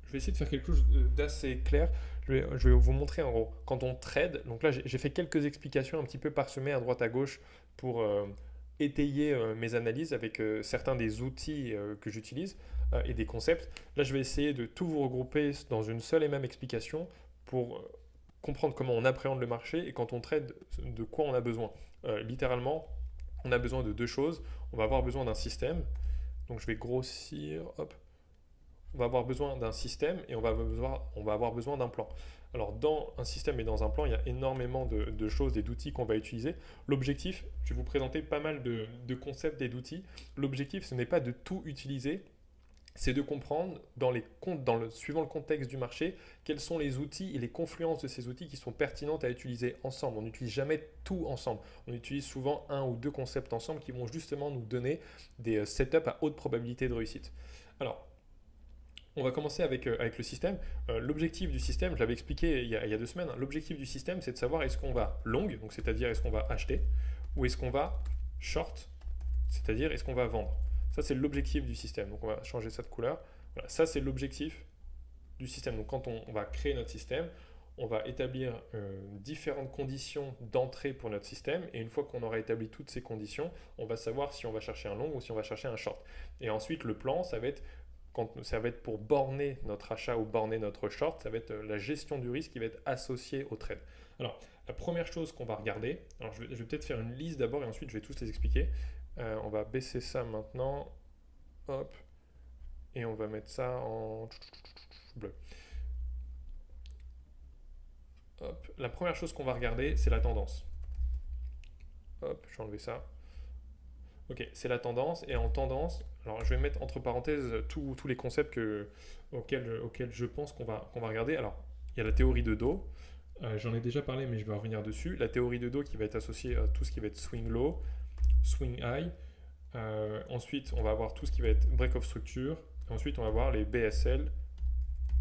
je vais essayer de faire quelque chose d'assez clair. Je vais vous montrer en gros, quand on trade, donc là j'ai fait quelques explications un petit peu parsemées à droite à gauche pour étayer mes analyses avec certains des outils que j'utilise et des concepts. Là je vais essayer de tout vous regrouper dans une seule et même explication pour comprendre comment on appréhende le marché et quand on trade, de quoi on a besoin. Littéralement, on a besoin de deux choses. On va avoir besoin d'un système. Donc je vais grossir, hop, on va avoir besoin d'un système et on va avoir besoin d'un plan. Alors dans un système et dans un plan, il y a énormément de choses et d'outils qu'on va utiliser. L'objectif, je vais vous présenter pas mal de concepts et d'outils. L'objectif, ce n'est pas de tout utiliser, c'est de comprendre suivant le contexte du marché, quels sont les outils et les confluences de ces outils qui sont pertinentes à utiliser ensemble. On n'utilise jamais tout ensemble. On utilise souvent un ou deux concepts ensemble qui vont justement nous donner des setups à haute probabilité de réussite. Alors, on va commencer avec le système. L'objectif du système, je l'avais expliqué il y a 2 semaines, hein. L'objectif du système, c'est de savoir est-ce qu'on va long, donc c'est-à-dire est-ce qu'on va acheter, ou est-ce qu'on va short, c'est-à-dire est-ce qu'on va vendre. Ça, c'est l'objectif du système. Donc, on va changer ça de couleur. Voilà, ça, c'est l'objectif du système. Donc, quand on va créer notre système, on va établir différentes conditions d'entrée pour notre système. Et une fois qu'on aura établi toutes ces conditions, on va savoir si on va chercher un long ou si on va chercher un short. Et ensuite, le plan, ça va être pour borner notre achat ou borner notre short, ça va être la gestion du risque qui va être associée au trade. Alors, la première chose qu'on va regarder, alors je vais peut-être faire une liste d'abord et ensuite je vais tous les expliquer. On va baisser ça maintenant, hop, et on va mettre ça en bleu. Hop. La première chose qu'on va regarder, c'est la tendance. Hop, je vais enlever ça. Ok, c'est la tendance. Et en tendance, alors je vais mettre entre parenthèses tous les concepts auxquels je pense qu'on va regarder. Alors, il y a la théorie de dos. J'en ai déjà parlé, mais je vais revenir dessus. La théorie de dos qui va être associée à tout ce qui va être swing low, swing high. Ensuite, on va avoir tout ce qui va être break-off structure. Ensuite, on va voir les BSL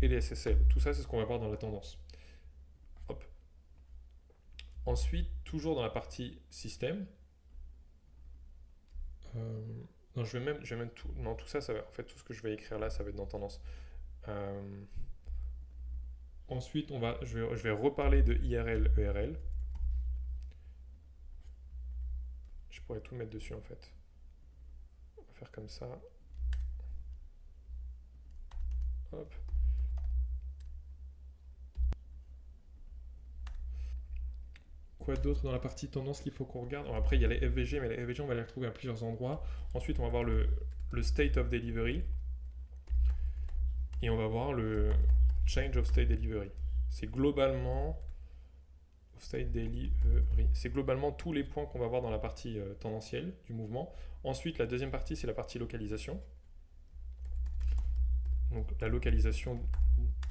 et les SSL. Tout ça, c'est ce qu'on va voir dans la tendance. Hop. Ensuite, toujours dans la partie système, non, je vais même tout. Non, tout ça, en fait, tout ce que je vais écrire là, ça va être dans tendance. Euh, ensuite, je vais reparler de IRL, ERL. Je pourrais tout mettre dessus en fait. On va faire comme ça. Hop. Quoi d'autre dans la partie tendance qu'il faut qu'on regarde? Alors après, il y a les FVG, mais les FVG, on va les retrouver à plusieurs endroits. Ensuite, on va voir le state of delivery. Et on va voir le change of state delivery. C'est globalement c'est globalement tous les points qu'on va voir dans la partie tendancielle du mouvement. Ensuite, la deuxième partie, c'est la partie localisation. Donc la localisation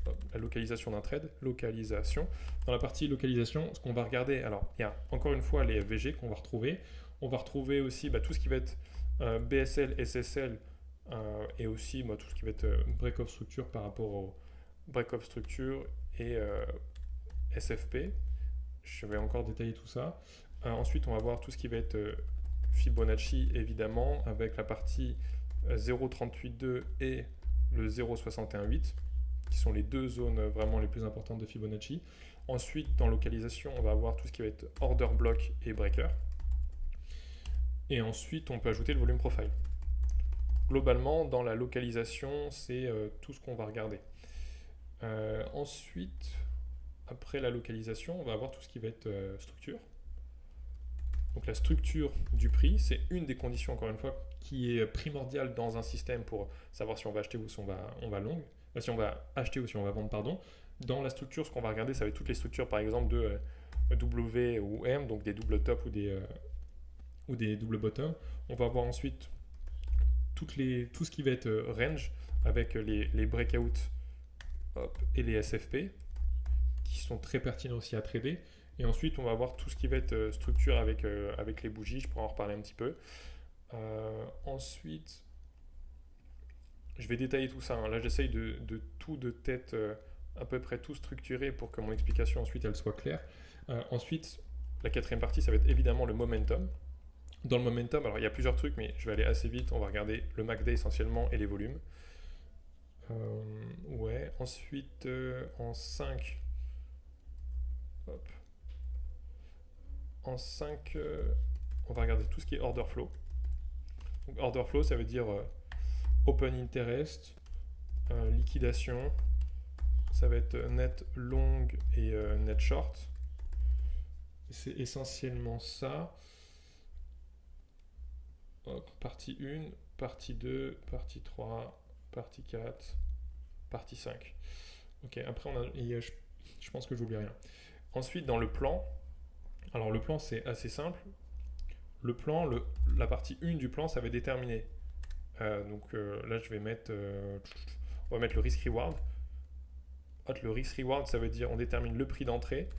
d'un trade, localisation. Dans la partie localisation, ce qu'on va regarder, alors il y a encore une fois les FVG qu'on va retrouver. On va retrouver aussi tout ce qui va être BSL, SSL et aussi tout ce qui va être break-off structure par rapport au break-off structure et SFP. Je vais encore détailler tout ça. Ensuite, on va voir tout ce qui va être Fibonacci, évidemment, avec la partie 0,382 et le 0,618, qui sont les deux zones vraiment les plus importantes de Fibonacci. Ensuite, dans localisation, on va avoir tout ce qui va être order block et breaker. Et ensuite, on peut ajouter le volume profile. Globalement, dans la localisation, c'est tout ce qu'on va regarder. Ensuite, après la localisation, on va avoir tout ce qui va être structure. Donc la structure du prix, c'est une des conditions, encore une fois, qui est primordiale dans un système pour savoir si on va acheter ou si on va long, si on va acheter ou si on va vendre, pardon. Dans la structure, ce qu'on va regarder, ça va être toutes les structures, par exemple, de W ou M, donc des double top ou des double bottom. On va avoir ensuite tout ce qui va être range, avec les breakouts et les SFP, qui sont très pertinents aussi à trader. Et ensuite, on va voir tout ce qui va être structure avec les bougies. Je pourrais en reparler un petit peu. Ensuite, je vais détailler tout ça, hein. Là, j'essaye de tout de tête, à peu près tout structurer pour que mon explication ensuite elle soit claire. Ensuite, la quatrième partie, ça va être évidemment le momentum. Dans le momentum, alors il y a plusieurs trucs, mais je vais aller assez vite. On va regarder le MACD essentiellement et les volumes. Ouais, ensuite en 5. Hop. En 5, on va regarder tout ce qui est order flow. Donc, order flow, ça veut dire open interest, liquidation, ça va être net long et net short. C'est essentiellement ça. Hop, partie 1, partie 2, partie 3, partie 4, partie 5. Ok, après je pense que j'oublie rien. Ensuite, dans le plan, alors le plan c'est assez simple. Le plan, la partie 1 du plan, ça va déterminer. Donc là, je vais mettre, on va mettre le risk-reward. Le risk-reward, ça veut dire on détermine le prix d'entrée,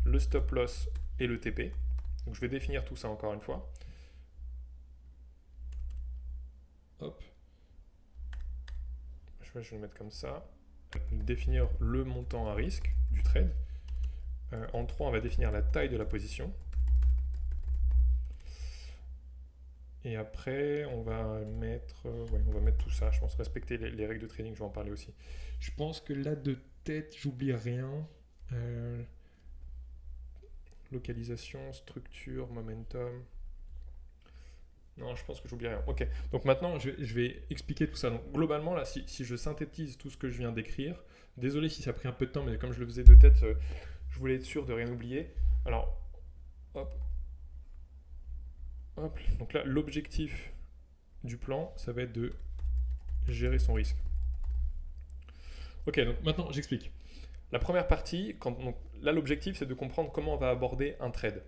le stop-loss et le TP. Donc je vais définir tout ça encore une fois. Hop. Je vais le mettre comme ça. Définir le montant à risque du trade. En 3, on va définir la taille de la position. Et après, on va mettre tout ça. Je pense respecter les règles de trading, je vais en parler aussi. Je pense que là, de tête, j'oublie rien. Localisation, structure, momentum. Non, je pense que j'oublie rien. Ok, donc maintenant, je vais expliquer tout ça. Donc, globalement, là, si je synthétise tout ce que je viens d'écrire, désolé si ça a pris un peu de temps, mais comme je le faisais de tête, je voulais être sûr de rien oublier. Alors, hop. Hop. Donc là, l'objectif du plan, ça va être de gérer son risque. Ok, donc maintenant, j'explique. La première partie, là, l'objectif, c'est de comprendre comment on va aborder un trade.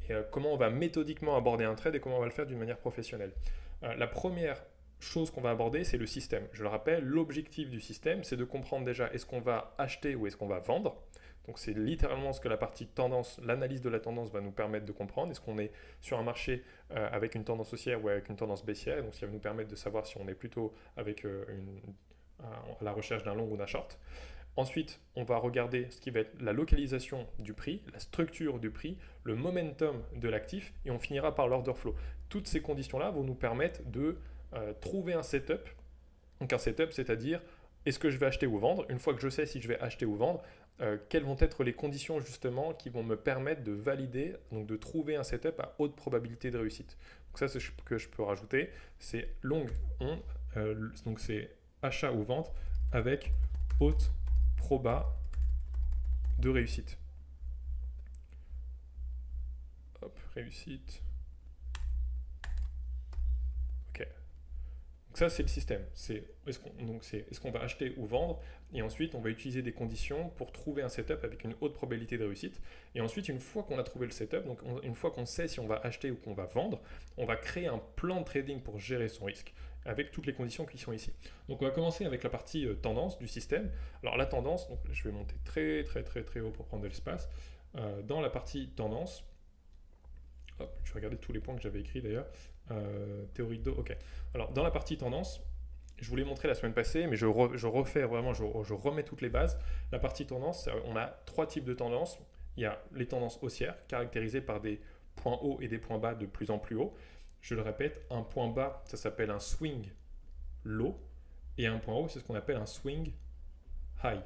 Et comment on va méthodiquement aborder un trade et comment on va le faire d'une manière professionnelle. La première chose qu'on va aborder, c'est le système. Je le rappelle, l'objectif du système, c'est de comprendre déjà est-ce qu'on va acheter ou est-ce qu'on va vendre. Donc c'est littéralement ce que la partie tendance, l'analyse de la tendance va nous permettre de comprendre. Est-ce qu'on est sur un marché avec une tendance haussière ou avec une tendance baissière. Donc ça va nous permettre de savoir si on est plutôt avec à la recherche d'un long ou d'un short. Ensuite, on va regarder ce qui va être la localisation du prix, la structure du prix, le momentum de l'actif et on finira par l'order flow. Toutes ces conditions-là vont nous permettre de trouver un setup. Donc un setup, c'est-à-dire est-ce que je vais acheter ou vendre? Une fois que je sais si je vais acheter ou vendre, quelles vont être les conditions justement qui vont me permettre de valider, donc de trouver un setup à haute probabilité de réussite. Donc ça, c'est ce que je peux rajouter. C'est long on, donc c'est achat ou vente avec haute proba de réussite. Hop, réussite. Ok. Donc ça, c'est le système. Est-ce qu'on va acheter ou vendre? Et ensuite, on va utiliser des conditions pour trouver un setup avec une haute probabilité de réussite. Et ensuite, une fois qu'on a trouvé le setup, donc une fois qu'on sait si on va acheter ou qu'on va vendre, on va créer un plan de trading pour gérer son risque avec toutes les conditions qui sont ici. Donc on va commencer avec la partie tendance du système. Alors la tendance, donc je vais monter très haut pour prendre de l'espace. Dans la partie tendance, hop, je vais regarder tous les points que j'avais écrits d'ailleurs. Théorie de dos, ok. Alors dans la partie tendance, je vous l'ai montré la semaine passée, mais je refais vraiment, je remets toutes les bases. La partie tendance, on a 3 types de tendances. Il y a les tendances haussières, caractérisées par des points hauts et des points bas de plus en plus hauts. Je le répète, un point bas, ça s'appelle un swing low, et un point haut, c'est ce qu'on appelle un swing high.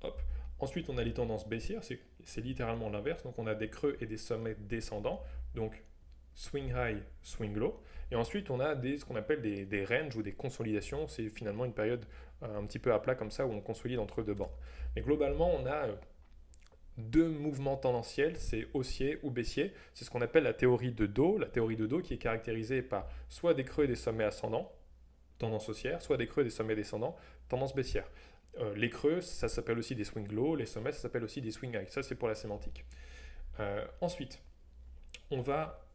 Hop. Ensuite, on a les tendances baissières, c'est littéralement l'inverse, donc on a des creux et des sommets descendants, donc swing high, swing low. Et ensuite, on a ce qu'on appelle des ranges ou des consolidations, c'est finalement une période un petit peu à plat comme ça, où on consolide entre deux bandes. Mais globalement, on a deux mouvements tendanciels, c'est haussier ou baissier. C'est ce qu'on appelle la théorie de dos. La théorie de dos qui est caractérisée par soit des creux et des sommets ascendants, tendance haussière, soit des creux et des sommets descendants, tendance baissière. Les creux, ça s'appelle aussi des swing low, les sommets, ça s'appelle aussi des swing high. Ça, c'est pour la sémantique. Ensuite, on va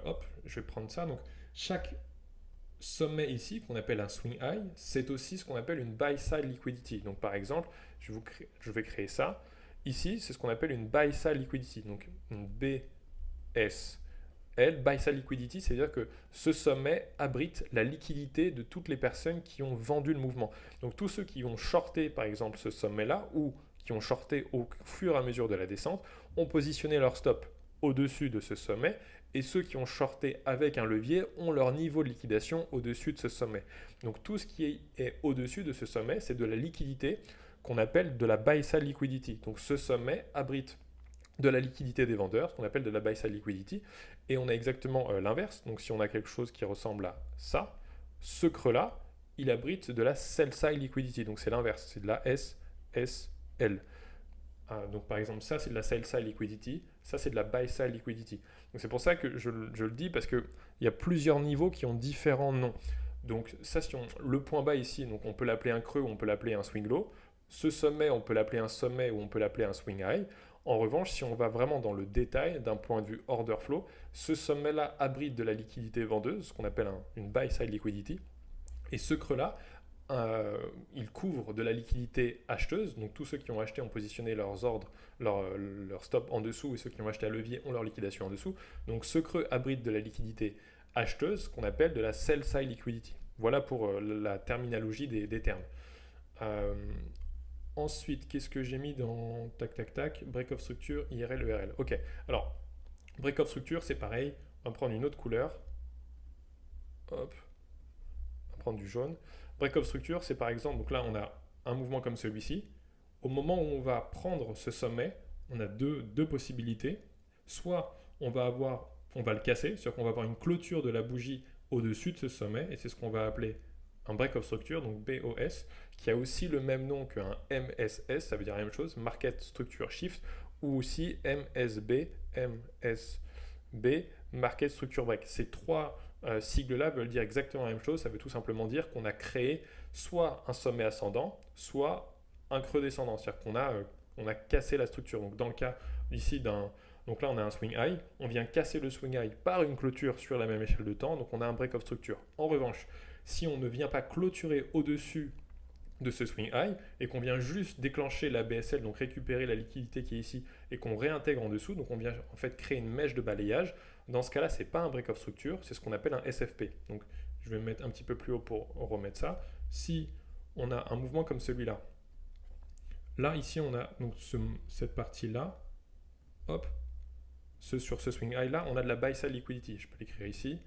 hop, je vais prendre ça. Donc, chaque sommet ici, qu'on appelle un swing high, c'est aussi ce qu'on appelle une buy-side liquidity. Donc, par exemple, je vais créer ça. Ici, c'est ce qu'on appelle une buy-side liquidity. Donc, une BSL, buy-side liquidity, c'est-à-dire que ce sommet abrite la liquidité de toutes les personnes qui ont vendu le mouvement. Donc, tous ceux qui ont shorté, par exemple, ce sommet-là, ou qui ont shorté au fur et à mesure de la descente, ont positionné leur stop au-dessus de ce sommet, et ceux qui ont shorté avec un levier ont leur niveau de liquidation au-dessus de ce sommet. Donc tout ce qui est au-dessus de ce sommet, c'est de la liquidité qu'on appelle de la buy-side liquidity. Donc ce sommet abrite de la liquidité des vendeurs, ce qu'on appelle de la buy-side liquidity, et on a exactement l'inverse. Donc si on a quelque chose qui ressemble à ça, ce creux-là, il abrite de la sell-side liquidity. Donc c'est l'inverse, c'est de la SSL. Donc par exemple, ça c'est de la sell-side liquidity, ça c'est de la buy-side liquidity. Donc c'est pour ça que je le dis, parce qu'il y a plusieurs niveaux qui ont différents noms. Donc ça, le point bas ici, donc on peut l'appeler un creux ou on peut l'appeler un swing low. Ce sommet, on peut l'appeler un sommet ou on peut l'appeler un swing high. En revanche, si on va vraiment dans le détail d'un point de vue order flow, ce sommet-là abrite de la liquidité vendeuse, ce qu'on appelle une buy-side liquidity. Et ce creux-là, il couvre de la liquidité acheteuse. Donc tous ceux qui ont acheté ont positionné leurs ordres, leur stop en dessous, et ceux qui ont acheté à levier ont leur liquidation en dessous. Donc ce creux abrite de la liquidité acheteuse, qu'on appelle de la sell-side liquidity. Voilà pour la terminologie des termes. Ensuite, qu'est-ce que j'ai mis dans tac, break-off structure, IRL, ERL. Ok, alors, break-off structure, c'est pareil. On va prendre une autre couleur. Hop, on va prendre du jaune. Break-off structure, c'est par exemple, donc là, on a un mouvement comme celui-ci. Au moment où on va prendre ce sommet, on a deux possibilités. Soit on va le casser, c'est-à-dire qu'on va avoir une clôture de la bougie au-dessus de ce sommet, et c'est ce qu'on va appeler un break-off structure, donc BOS, qui a aussi le même nom qu'un MSS, ça veut dire la même chose, Market Structure Shift, ou aussi MSB, Market Structure Break. Ces trois sigles-là veulent dire exactement la même chose, ça veut tout simplement dire qu'on a créé soit un sommet ascendant, soit un creux descendant, c'est-à-dire qu'on a cassé la structure. Donc dans le cas ici donc là on a un swing high, on vient casser le swing high par une clôture sur la même échelle de temps, donc on a un break-off structure. En revanche, si on ne vient pas clôturer au-dessus de ce swing high et qu'on vient juste déclencher la BSL, donc récupérer la liquidité qui est ici et qu'on réintègre en dessous, donc on vient en fait créer une mèche de balayage. Dans ce cas-là, ce n'est pas un break-off structure, c'est ce qu'on appelle un SFP. Donc je vais me mettre un petit peu plus haut pour remettre ça. Si on a un mouvement comme celui-là, là ici on a donc cette partie-là, hop, sur ce swing high là, on a de la buy side liquidity. Je peux l'écrire ici.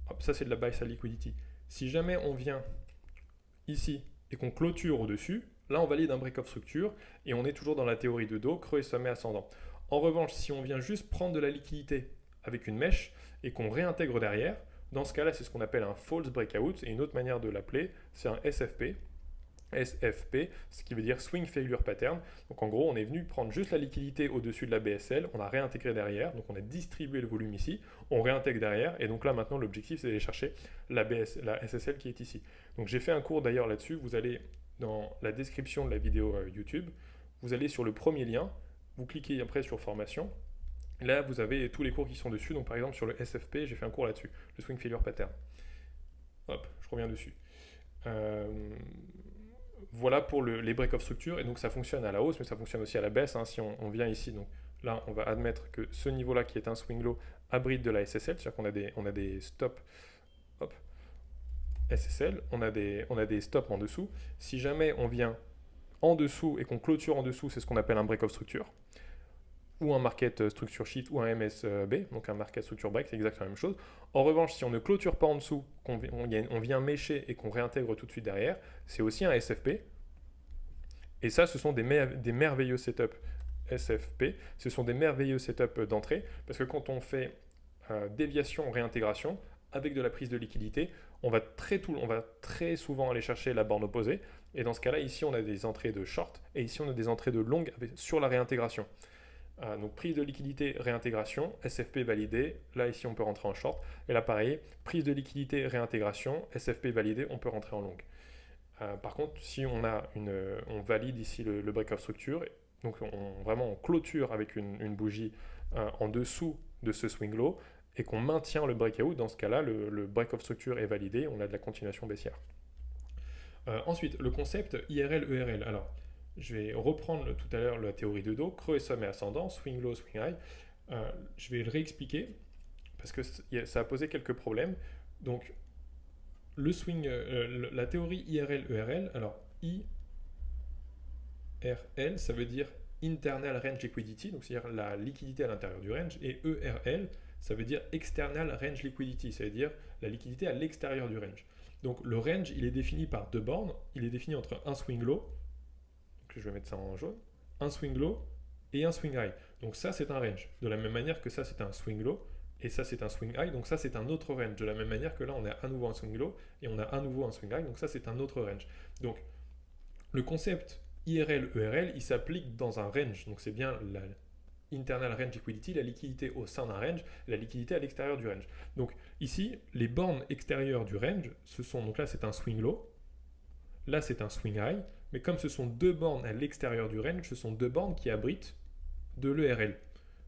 Hop, ça c'est de la buy side liquidity. Si jamais on vient ici et qu'on clôture au-dessus, là on valide un break-off structure et on est toujours dans la théorie de dos, creux et sommet ascendant. En revanche, si on vient juste prendre de la liquidité avec une mèche et qu'on réintègre derrière, dans ce cas-là, c'est ce qu'on appelle un false breakout, et une autre manière de l'appeler, c'est un SFP. SFP, ce qui veut dire Swing Failure Pattern. Donc en gros, on est venu prendre juste la liquidité au-dessus de la BSL, on a réintégré derrière, donc on a distribué le volume ici, on réintègre derrière, et donc là maintenant l'objectif c'est d'aller chercher la SSL qui est ici. Donc j'ai fait un cours d'ailleurs là-dessus, vous allez dans la description de la vidéo YouTube, vous allez sur le premier lien, vous cliquez après sur formation, là vous avez tous les cours qui sont dessus, donc par exemple sur le SFP, j'ai fait un cours là-dessus, le Swing Failure Pattern. Hop, je reviens dessus. Voilà pour les break-off structures, et donc ça fonctionne à la hausse, mais ça fonctionne aussi à la baisse. Hein. Si on vient ici, donc là on va admettre que ce niveau-là qui est un swing low abrite de la SSL, c'est-à-dire qu'on a des stops, hop, SSL, on a des stops en dessous. Si jamais on vient en dessous et qu'on clôture en dessous, c'est ce qu'on appelle un break-off structure, ou un market structure shift, ou un MSB, donc un market structure break, c'est exactement la même chose. En revanche, si on ne clôture pas en dessous, on vient mécher et qu'on réintègre tout de suite derrière, c'est aussi un SFP. Et ça, ce sont des merveilleux setups SFP, ce sont des merveilleux setups d'entrée, parce que quand on fait déviation, réintégration, avec de la prise de liquidité, on va très souvent aller chercher la borne opposée, et dans ce cas-là, ici on a des entrées de short, et ici on a des entrées de long sur la réintégration. Donc prise de liquidité, réintégration, SFP validé, là ici on peut rentrer en short, et là pareil, prise de liquidité, réintégration, SFP validé, on peut rentrer en long. Par contre, si on valide ici le break-off structure, donc on clôture avec une bougie en dessous de ce swing low, et qu'on maintient le breakout, dans ce cas-là, le break-off structure est validé, on a de la continuation baissière. Ensuite, le concept IRL-ERL. Alors, je vais reprendre tout à l'heure la théorie de dos, creux et sommet ascendant, swing low, swing high. Je vais le réexpliquer parce que ça a posé quelques problèmes. Donc, la théorie IRL-ERL, alors IRL, ça veut dire internal range liquidity, donc c'est-à-dire la liquidité à l'intérieur du range, et ERL, ça veut dire external range liquidity, ça veut dire la liquidité à l'extérieur du range. Donc le range, il est défini par deux bornes, il est défini entre un swing low, donc je vais mettre ça en jaune, un swing low et un swing high. Donc ça c'est un range, de la même manière que ça c'est un swing low, et ça c'est un swing high, donc ça c'est un autre range, de la même manière que là on a à nouveau un swing low, et on a à nouveau un swing high, donc ça c'est un autre range. Donc le concept IRL-ERL, il s'applique dans un range, donc c'est bien la internal range liquidity, la liquidité au sein d'un range, la liquidité à l'extérieur du range. Donc ici, les bornes extérieures du range, ce sont, donc là c'est un swing low, là c'est un swing high, mais comme ce sont deux bornes à l'extérieur du range, ce sont deux bornes qui abritent de l'ERL.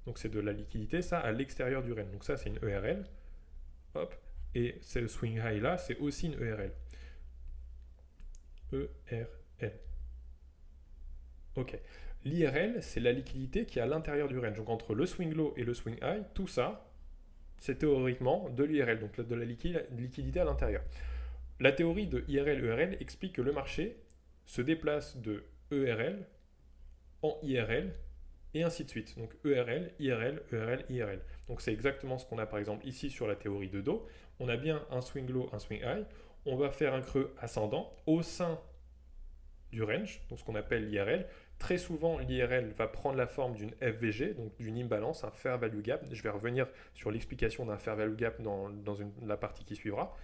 Donc c'est de la liquidité, ça, à l'extérieur du range. Donc ça c'est une ERL, hop, et c'est le swing high là, c'est aussi une ERL. ERL. Ok. L'IRL, c'est la liquidité qui est à l'intérieur du range. Donc entre le swing low et le swing high, tout ça, c'est théoriquement de l'IRL, donc de la liquidité à l'intérieur. La théorie de IRL-ERL explique que le marché se déplace de ERL en IRL et ainsi de suite. Donc ERL, IRL, ERL, IRL. Donc c'est exactement ce qu'on a par exemple ici sur la théorie de dos. On a bien un swing low, un swing high. On va faire un creux ascendant au sein du range, donc ce qu'on appelle l'IRL. Très souvent, l'IRL va prendre la forme d'une FVG, donc d'une imbalance, un fair value gap. Je vais revenir sur l'explication d'un fair value gap dans la partie qui suivra.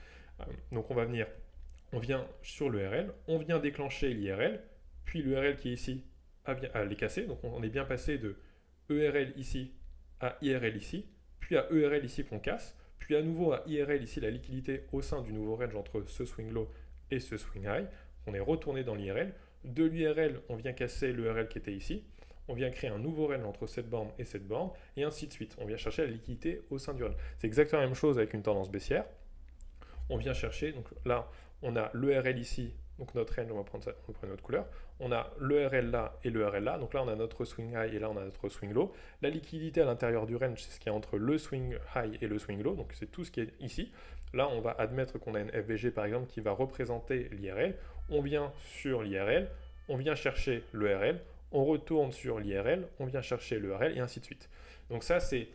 Donc on vient sur l'ERL, on vient déclencher l'IRL, puis l'ERL qui est ici à les casser. Donc on est bien passé de ERL ici à IRL ici, puis à ERL ici qu'on casse, puis à nouveau à IRL ici la liquidité au sein du nouveau range entre ce swing low et ce swing high. On est retourné dans l'IRL. De l'IRL, on vient casser l'ERL qui était ici. On vient créer un nouveau range entre cette borne et cette borne, et ainsi de suite. On vient chercher la liquidité au sein du range. C'est exactement la même chose avec une tendance baissière. On vient chercher, donc là, on a l'ERL ici, donc notre range, on va prendre notre couleur. On a l'ERL là et l'ERL là. Donc là, on a notre swing high et là, on a notre swing low. La liquidité à l'intérieur du range, c'est ce qui est entre le swing high et le swing low. Donc c'est tout ce qui est ici. Là, on va admettre qu'on a une FVG, par exemple, qui va représenter l'IRL. On vient sur l'IRL, on vient chercher l'ERL, on retourne sur l'IRL, on vient chercher l'ERL, et ainsi de suite. Donc ça, c'est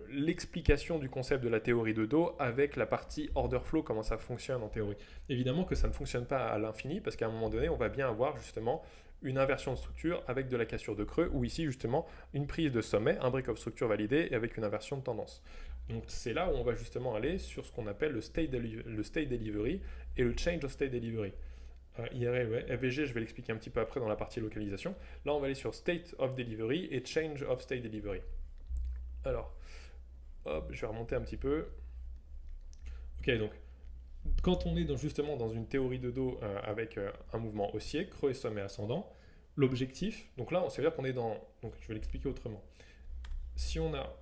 l'explication du concept de la théorie de dos avec la partie order flow, comment ça fonctionne en théorie. Évidemment que ça ne fonctionne pas à l'infini, parce qu'à un moment donné, on va bien avoir justement une inversion de structure avec de la cassure de creux, ou ici justement une prise de sommet, un break of structure validé, et avec une inversion de tendance. Donc c'est là où on va justement aller sur ce qu'on appelle le state delivery et le change of state delivery. IRL, ouais. FVG, je vais l'expliquer un petit peu après dans la partie localisation. Là, on va aller sur State of Delivery et Change of State Delivery. Alors, hop, je vais remonter un petit peu. Ok, donc, quand on est justement dans une théorie de dos avec un mouvement haussier, creux et sommet ascendant, l'objectif, donc là, ça veut dire qu'on est dans... Donc, je vais l'expliquer autrement. Si on a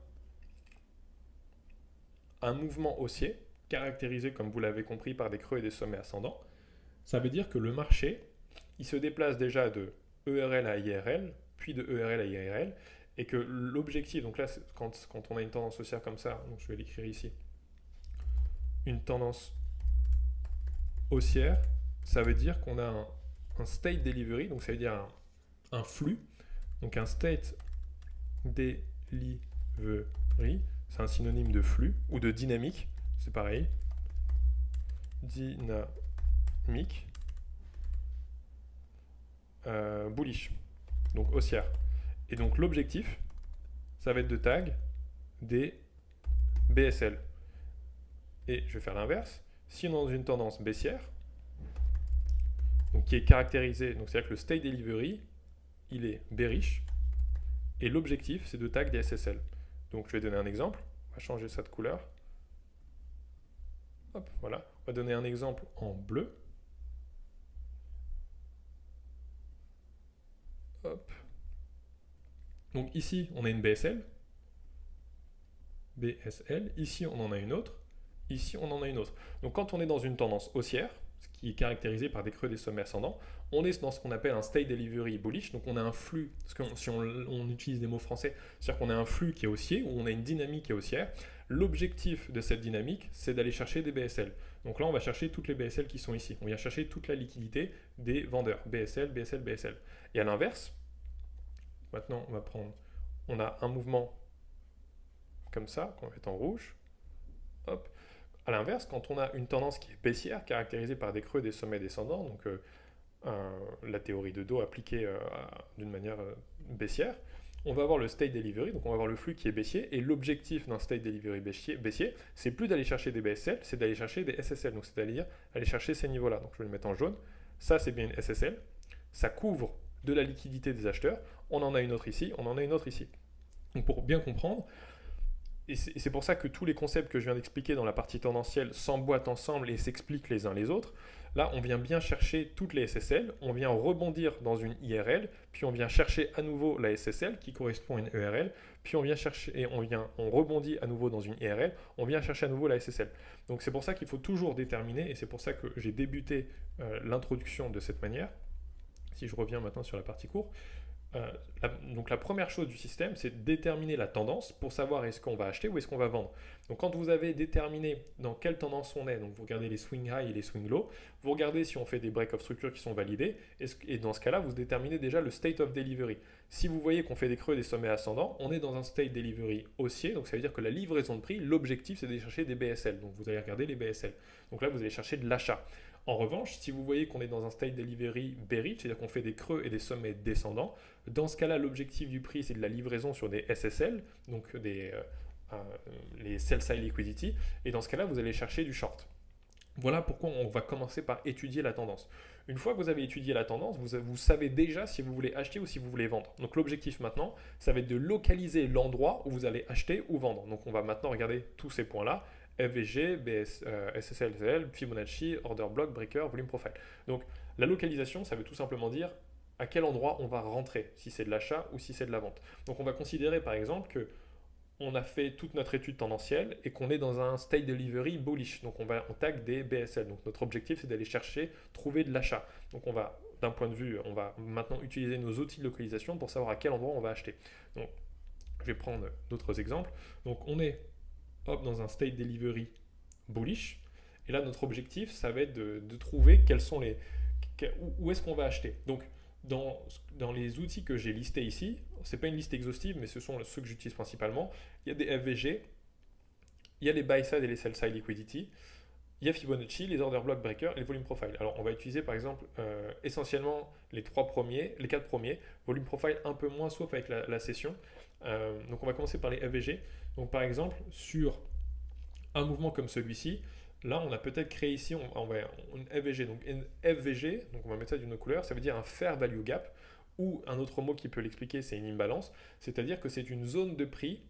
un mouvement haussier, caractérisé, comme vous l'avez compris, par des creux et des sommets ascendants, ça veut dire que le marché, il se déplace déjà de ERL à IRL, puis de ERL à IRL, et que l'objectif, donc là, quand on a une tendance haussière comme ça, donc je vais l'écrire ici, une tendance haussière, ça veut dire qu'on a un state delivery, donc ça veut dire un flux, donc un state delivery, c'est un synonyme de flux ou de dynamique, c'est pareil, dynamique, bullish, donc haussière. Et donc l'objectif, ça va être de tag des BSL. Et je vais faire l'inverse. Si on est dans une tendance baissière, donc qui est caractérisée, donc c'est-à-dire que le state delivery, il est bearish, et l'objectif, c'est de tag des SSL. Donc je vais donner un exemple. On va changer ça de couleur. Hop, voilà. On va donner un exemple en bleu. Hop. Donc ici, on a une BSL. BSL. Ici, on en a une autre. Ici, on en a une autre. Donc quand on est dans une tendance haussière, ce qui est caractérisé par des creux des sommets ascendants, on est dans ce qu'on appelle un state delivery bullish. Donc on a un flux, parce que si on utilise des mots français, c'est-à-dire qu'on a un flux qui est haussier, ou on a une dynamique qui est haussière. L'objectif de cette dynamique, c'est d'aller chercher des BSL. Donc là, on va chercher toutes les BSL qui sont ici. On vient chercher toute la liquidité des vendeurs. BSL, BSL, BSL. Et à l'inverse, Maintenant, on a un mouvement comme ça, qu'on va mettre en rouge. Hop. À l'inverse, quand on a une tendance qui est baissière, caractérisée par des creux, des sommets descendants, donc la théorie de dos appliquée d'une manière baissière, on va avoir le state delivery, donc on va avoir le flux qui est baissier, et l'objectif d'un state delivery baissier, c'est plus d'aller chercher des BSL, c'est d'aller chercher des SSL, donc c'est-à-dire aller chercher ces niveaux-là. Donc je vais le mettre en jaune. Ça, c'est bien une SSL. Ça couvre de la liquidité des acheteurs. On en a une autre ici, on en a une autre ici. Donc pour bien comprendre, et c'est pour ça que tous les concepts que je viens d'expliquer dans la partie tendancielle s'emboîtent ensemble et s'expliquent les uns les autres. Là, on vient bien chercher toutes les SSL, on vient rebondir dans une IRL, puis on vient chercher à nouveau la SSL qui correspond à une ERL, puis on vient chercher et on rebondit à nouveau dans une IRL, on vient chercher à nouveau la SSL. Donc c'est pour ça qu'il faut toujours déterminer, et c'est pour ça que j'ai débuté l'introduction de cette manière. Si je reviens maintenant sur la partie courte, donc la première chose du système, c'est de déterminer la tendance pour savoir est-ce qu'on va acheter ou est-ce qu'on va vendre. Donc quand vous avez déterminé dans quelle tendance on est, donc vous regardez les swing high et les swing low, vous regardez si on fait des break of structure qui sont validés, et dans ce cas-là, vous déterminez déjà le state of delivery. Si vous voyez qu'on fait des creux, des sommets ascendants, on est dans un state delivery haussier, donc ça veut dire que la livraison de prix, l'objectif c'est d'aller chercher des BSL. Donc vous allez regarder les BSL. Donc là, vous allez chercher de l'achat. En revanche, si vous voyez qu'on est dans un state delivery bearish, c'est-à-dire qu'on fait des creux et des sommets descendants, dans ce cas-là, l'objectif du prix, c'est de la livraison sur des SSL, donc les sell-side liquidity, et dans ce cas-là, vous allez chercher du short. Voilà pourquoi on va commencer par étudier la tendance. Une fois que vous avez étudié la tendance, vous savez déjà si vous voulez acheter ou si vous voulez vendre. Donc l'objectif maintenant, ça va être de localiser l'endroit où vous allez acheter ou vendre. Donc on va maintenant regarder tous ces points-là. FVG, SSL, Fibonacci, Order Block, Breaker, Volume Profile. Donc la localisation, ça veut tout simplement dire à quel endroit on va rentrer, si c'est de l'achat ou si c'est de la vente. Donc on va considérer par exemple que on a fait toute notre étude tendancielle et qu'on est dans un state delivery bullish. Donc on tag des BSL. Donc notre objectif c'est d'aller chercher, trouver de l'achat. Donc on va, d'un point de vue, on va maintenant utiliser nos outils de localisation pour savoir à quel endroit on va acheter. Donc je vais prendre d'autres exemples. Donc on est dans un state delivery bullish. Et là notre objectif ça va être de trouver quels sont où est-ce qu'on va acheter. Donc dans les outils que j'ai listés ici, ce n'est pas une liste exhaustive, mais ce sont ceux que j'utilise principalement. Il y a des FVG, il y a les buy side et les sell side liquidity, il y a Fibonacci, les order block breaker et les volume profile. Alors on va utiliser par exemple essentiellement les quatre premiers, volume profile un peu moins sauf avec la session. Donc on va commencer par les FVG. Donc par exemple sur un mouvement comme celui-ci, là, on a peut-être créé ici une FVG. Donc une FVG, donc on va mettre ça d'une autre couleur, ça veut dire un fair value gap, ou un autre mot qui peut l'expliquer, c'est une imbalance, c'est-à-dire que c'est une zone de prix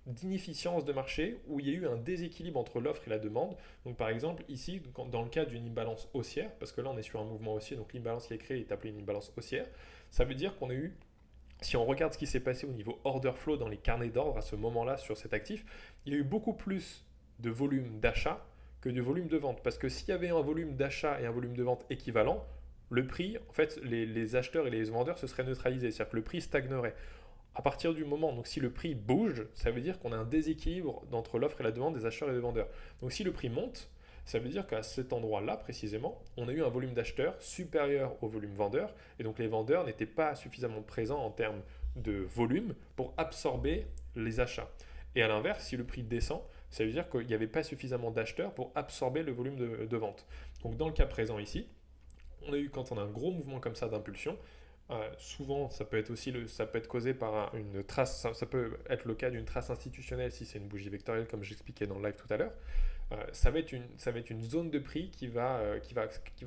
d'inefficience de marché où il y a eu un déséquilibre entre l'offre et la demande. Donc par exemple ici, dans le cas d'une imbalance haussière, parce que là on est sur un mouvement haussier, donc l'imbalance qui est créée est appelée une imbalance haussière, ça veut dire qu'on a eu, si on regarde ce qui s'est passé au niveau order flow dans les carnets d'ordre à ce moment-là sur cet actif, il y a eu beaucoup plus de volume d'achat que de volume de vente. Parce que s'il y avait un volume d'achat et un volume de vente équivalent, le prix, en fait, les acheteurs et les vendeurs se seraient neutralisés. C'est-à-dire que le prix stagnerait. À partir du moment, donc si le prix bouge, ça veut dire qu'on a un déséquilibre entre l'offre et la demande des acheteurs et des vendeurs. Donc si le prix monte, ça veut dire qu'à cet endroit-là précisément, on a eu un volume d'acheteurs supérieur au volume vendeur, et donc les vendeurs n'étaient pas suffisamment présents en termes de volume pour absorber les achats. Et à l'inverse, si le prix descend, ça veut dire qu'il n'y avait pas suffisamment d'acheteurs pour absorber le volume de vente. Donc dans le cas présent ici, on a eu quand on a un gros mouvement comme ça d'impulsion, souvent ça peut être causé par une trace, ça peut être le cas d'une trace institutionnelle si c'est une bougie vectorielle comme j'expliquais dans le live tout à l'heure. Ça va être une zone de prix qui va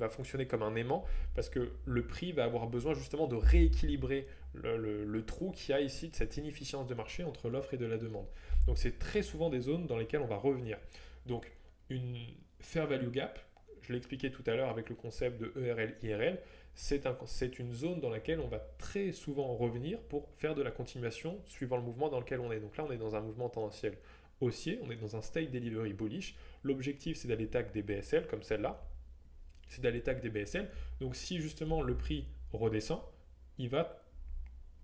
fonctionner comme un aimant parce que le prix va avoir besoin justement de rééquilibrer le trou qu'il y a ici de cette inefficience de marché entre l'offre et de la demande. Donc c'est très souvent des zones dans lesquelles on va revenir. Donc une fair value gap, je l'ai expliqué tout à l'heure avec le concept de ERL, IRL, c'est une zone dans laquelle on va très souvent revenir pour faire de la continuation suivant le mouvement dans lequel on est. Donc là on est dans un mouvement tendanciel haussier, on est dans un state delivery bullish. L'objectif c'est d'aller tag des BSL comme celle-là, c'est d'aller tag des BSL. Donc si justement le prix redescend, il va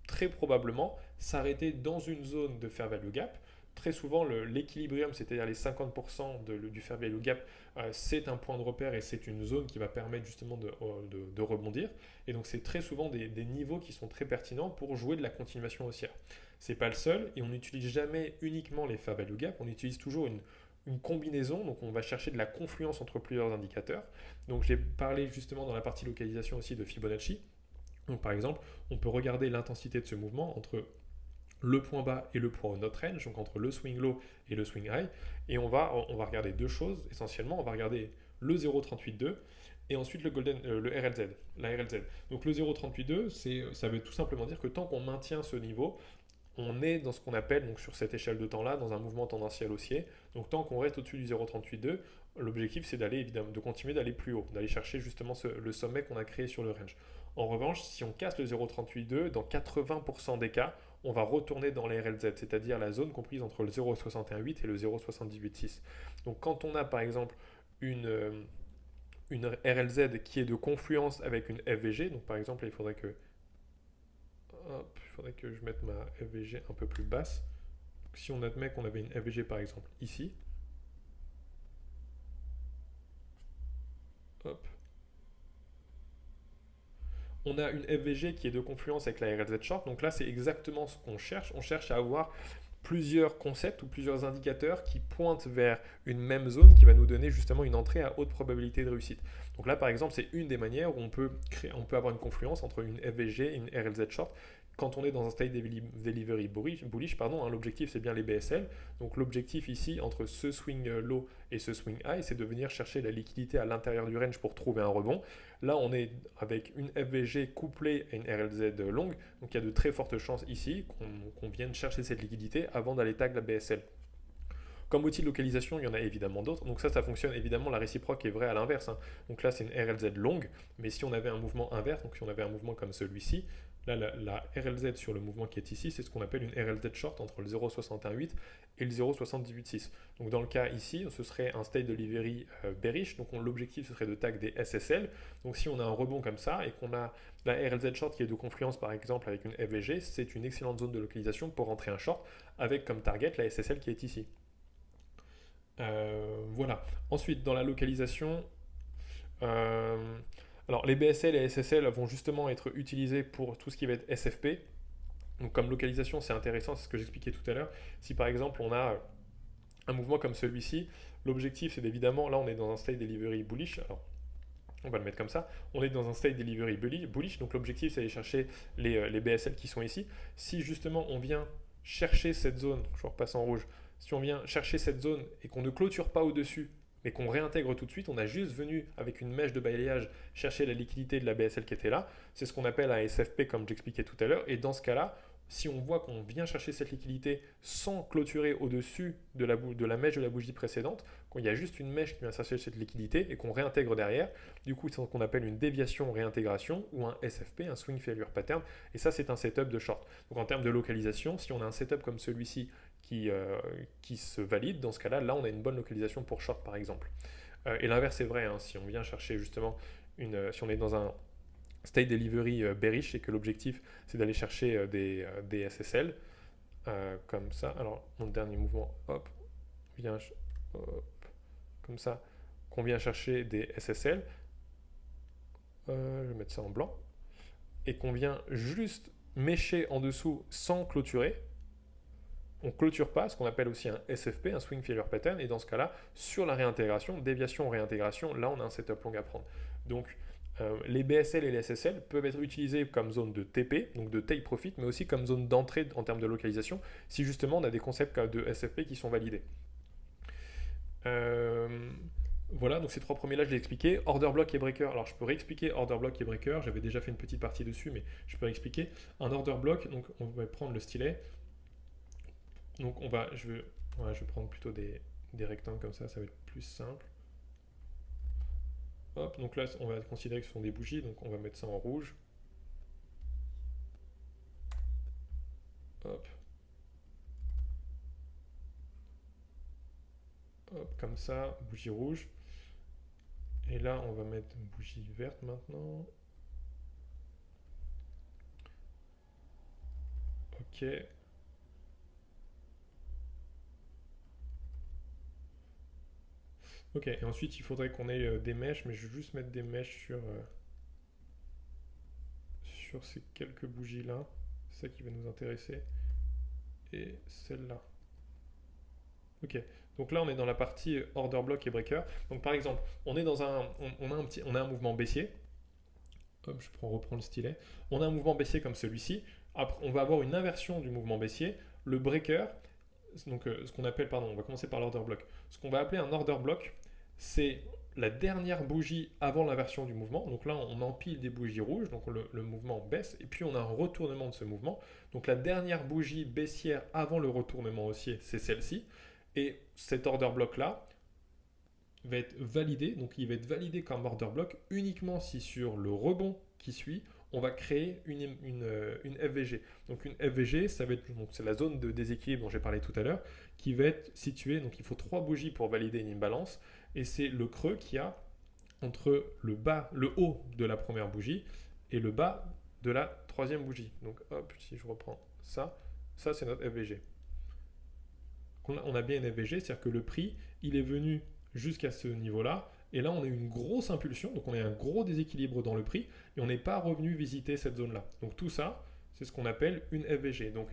très probablement s'arrêter dans une zone de fair value gap très souvent, l'équilibrium, c'est-à-dire les 50% du fair value gap, c'est un point de repère et c'est une zone qui va permettre justement de rebondir. Et donc, c'est très souvent des niveaux qui sont très pertinents pour jouer de la continuation haussière. C'est pas le seul et on n'utilise jamais uniquement les fair value gap, on utilise toujours une combinaison, donc on va chercher de la confluence entre plusieurs indicateurs. Donc j'ai parlé justement dans la partie localisation aussi de Fibonacci. Donc par exemple, on peut regarder l'intensité de ce mouvement entre le point bas et le point haut de notre range, donc entre le swing low et le swing high. Et on va regarder deux choses essentiellement. On va regarder le 0,382 et ensuite le RLZ, la RLZ. Donc le 0,382, ça veut tout simplement dire que tant qu'on maintient ce niveau, on est dans ce qu'on appelle, donc sur cette échelle de temps-là, dans un mouvement tendanciel haussier. Donc tant qu'on reste au-dessus du 0,382, l'objectif c'est d'aller évidemment de continuer d'aller plus haut, d'aller chercher justement le sommet qu'on a créé sur le range. En revanche, si on casse le 0,382, dans 80% des cas, on va retourner dans les RLZ, c'est-à-dire la zone comprise entre le 0,618 et le 0,786. Donc quand on a par exemple une RLZ qui est de confluence avec une FVG, donc par exemple il faudrait que je mette ma FVG un peu plus basse. Donc, si on admet qu'on avait une FVG par exemple ici, hop, on a une FVG qui est de confluence avec la RLZ short. Donc là, c'est exactement ce qu'on cherche. On cherche à avoir plusieurs concepts ou plusieurs indicateurs qui pointent vers une même zone qui va nous donner justement une entrée à haute probabilité de réussite. Donc là, par exemple, c'est une des manières où on peut avoir une confluence entre une FVG et une RLZ short. Quand on est dans un state delivery bullish, l'objectif c'est bien les BSL. Donc l'objectif ici entre ce swing low et ce swing high, c'est de venir chercher la liquidité à l'intérieur du range pour trouver un rebond. Là, on est avec une FVG couplée à une RLZ longue, donc il y a de très fortes chances ici qu'on vienne chercher cette liquidité avant d'aller tag la BSL. Comme outil de localisation, il y en a évidemment d'autres. Donc ça fonctionne évidemment, la réciproque est vraie à l'inverse, hein. Donc là, c'est une RLZ longue, mais si on avait un mouvement inverse, donc si on avait un mouvement comme celui-ci, là, la RLZ sur le mouvement qui est ici, c'est ce qu'on appelle une RLZ short entre le 0,618 et le 0,786. Donc dans le cas ici, ce serait un state delivery bearish, donc l'objectif ce serait de tag des SSL. Donc si on a un rebond comme ça et qu'on a la RLZ short qui est de confluence par exemple avec une FVG, c'est une excellente zone de localisation pour rentrer un short avec comme target la SSL qui est ici. Voilà. Ensuite, dans la localisation, alors les BSL et SSL vont justement être utilisés pour tout ce qui va être SFP. Donc comme localisation, c'est intéressant, c'est ce que j'expliquais tout à l'heure. Si par exemple on a un mouvement comme celui-ci, l'objectif c'est évidemment, là on est dans un state delivery bullish. Alors on va le mettre comme ça. On est dans un state delivery bullish, donc l'objectif c'est d'aller chercher les BSL qui sont ici. Si justement on vient chercher cette zone, je repasse en rouge, si on vient chercher cette zone et qu'on ne clôture pas au-dessus, mais qu'on réintègre tout de suite, on a juste venu avec une mèche de balayage chercher la liquidité de la BSL qui était là. C'est ce qu'on appelle un SFP comme j'expliquais tout à l'heure. Et dans ce cas-là, si on voit qu'on vient chercher cette liquidité sans clôturer au-dessus de la mèche de la bougie précédente, qu'il y a juste une mèche qui vient chercher cette liquidité et qu'on réintègre derrière, du coup c'est ce qu'on appelle une déviation réintégration ou un SFP, un swing failure pattern, et ça c'est un setup de short. Donc en termes de localisation, si on a un setup comme celui-ci qui se valide, dans ce cas-là, là on a une bonne localisation pour short par exemple. Et l'inverse est vrai, hein, si on vient chercher justement si on est dans un state delivery bearish et que l'objectif c'est d'aller chercher des SSL comme ça. Alors mon dernier mouvement, hop, vient hop, comme ça, qu'on vient chercher des SSL. Je vais mettre ça en blanc et qu'on vient juste mécher en dessous sans clôturer. On ne clôture pas, ce qu'on appelle aussi un SFP, un swing failure pattern, et dans ce cas-là, sur la réintégration, déviation, réintégration, là on a un setup long à prendre. Donc les BSL et les SSL peuvent être utilisés comme zone de TP, donc de take profit, mais aussi comme zone d'entrée en termes de localisation, si justement on a des concepts de SFP qui sont validés. Voilà, donc ces trois premiers-là, je l'ai expliqué. Order block et breaker. Alors, je peux réexpliquer order block et breaker. J'avais déjà fait une petite partie dessus, mais je peux réexpliquer. Un order block, donc on va prendre le stylet. Donc, je vais prendre plutôt des rectangles comme ça va être plus simple. Hop, donc là, on va considérer que ce sont des bougies, donc on va mettre ça en rouge. Hop. Hop, comme ça, bougie rouge. Et là, on va mettre une bougie verte maintenant. Ok. Ok, et ensuite il faudrait qu'on ait des mèches, mais je vais juste mettre des mèches sur ces quelques bougies-là. C'est ça qui va nous intéresser. Et celle-là. Ok, donc là on est dans la partie order block et breaker. Donc par exemple, on est dans on a un mouvement baissier. Hop, reprends le stylet. On a un mouvement baissier comme celui-ci. Après, on va avoir une inversion du mouvement baissier. Le breaker, donc ce qu'on appelle, pardon, on va commencer par l'order block. Ce qu'on va appeler un order block, c'est la dernière bougie avant l'inversion du mouvement. Donc là, on empile des bougies rouges, donc le mouvement baisse, et puis on a un retournement de ce mouvement. Donc la dernière bougie baissière avant le retournement haussier, c'est celle-ci. Et cet order block-là va être validé, donc il va être validé comme order block uniquement si sur le rebond qui suit, on va créer une FVG. Donc une FVG, ça va être, c'est la zone de déséquilibre dont j'ai parlé tout à l'heure, qui va être située, donc il faut 3 bougies pour valider une imbalance, et c'est le creux qu'il y a entre le haut de la première bougie et le bas de la troisième bougie. Donc hop, si je reprends ça c'est notre FVG. On a bien une FVG, c'est-à-dire que le prix, il est venu jusqu'à ce niveau-là, et là on a une grosse impulsion, donc on a un gros déséquilibre dans le prix, et on n'est pas revenu visiter cette zone-là. Donc tout ça, c'est ce qu'on appelle une FVG. Donc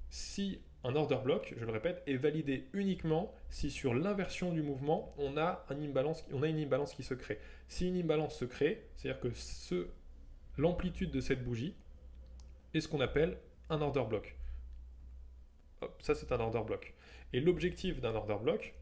si un order block, je le répète, est validé uniquement si sur l'inversion du mouvement, on a une imbalance qui se crée. Si une imbalance se crée, c'est-à-dire que l'amplitude de cette bougie est ce qu'on appelle un order block. Hop, ça c'est un order block. Et l'objectif d'un order block,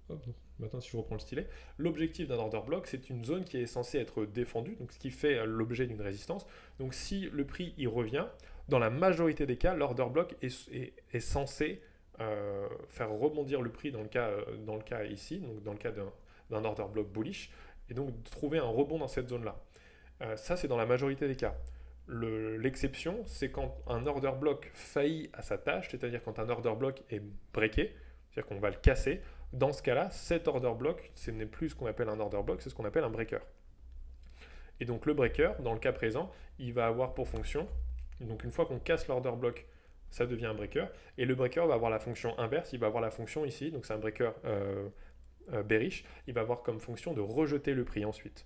hop, donc maintenant si je reprends le stylet, l'objectif d'un order block, c'est une zone qui est censée être défendue, donc ce qui fait l'objet d'une résistance. Donc si le prix y revient, dans la majorité des cas, l'order block est censé faire rebondir le prix dans le cas ici, donc dans le cas d'un order block bullish, et donc trouver un rebond dans cette zone-là. Ça, c'est dans la majorité des cas. L'exception, c'est quand un order block faillit à sa tâche, c'est-à-dire quand un order block est breaké, c'est-à-dire qu'on va le casser. Dans ce cas-là, cet order block, ce n'est plus ce qu'on appelle un order block, c'est ce qu'on appelle un breaker. Et donc le breaker, dans le cas présent, il va avoir pour fonction, donc une fois qu'on casse l'order block, ça devient un breaker, et le breaker va avoir la fonction inverse, il va avoir la fonction ici, donc c'est un breaker bearish, il va avoir comme fonction de rejeter le prix ensuite.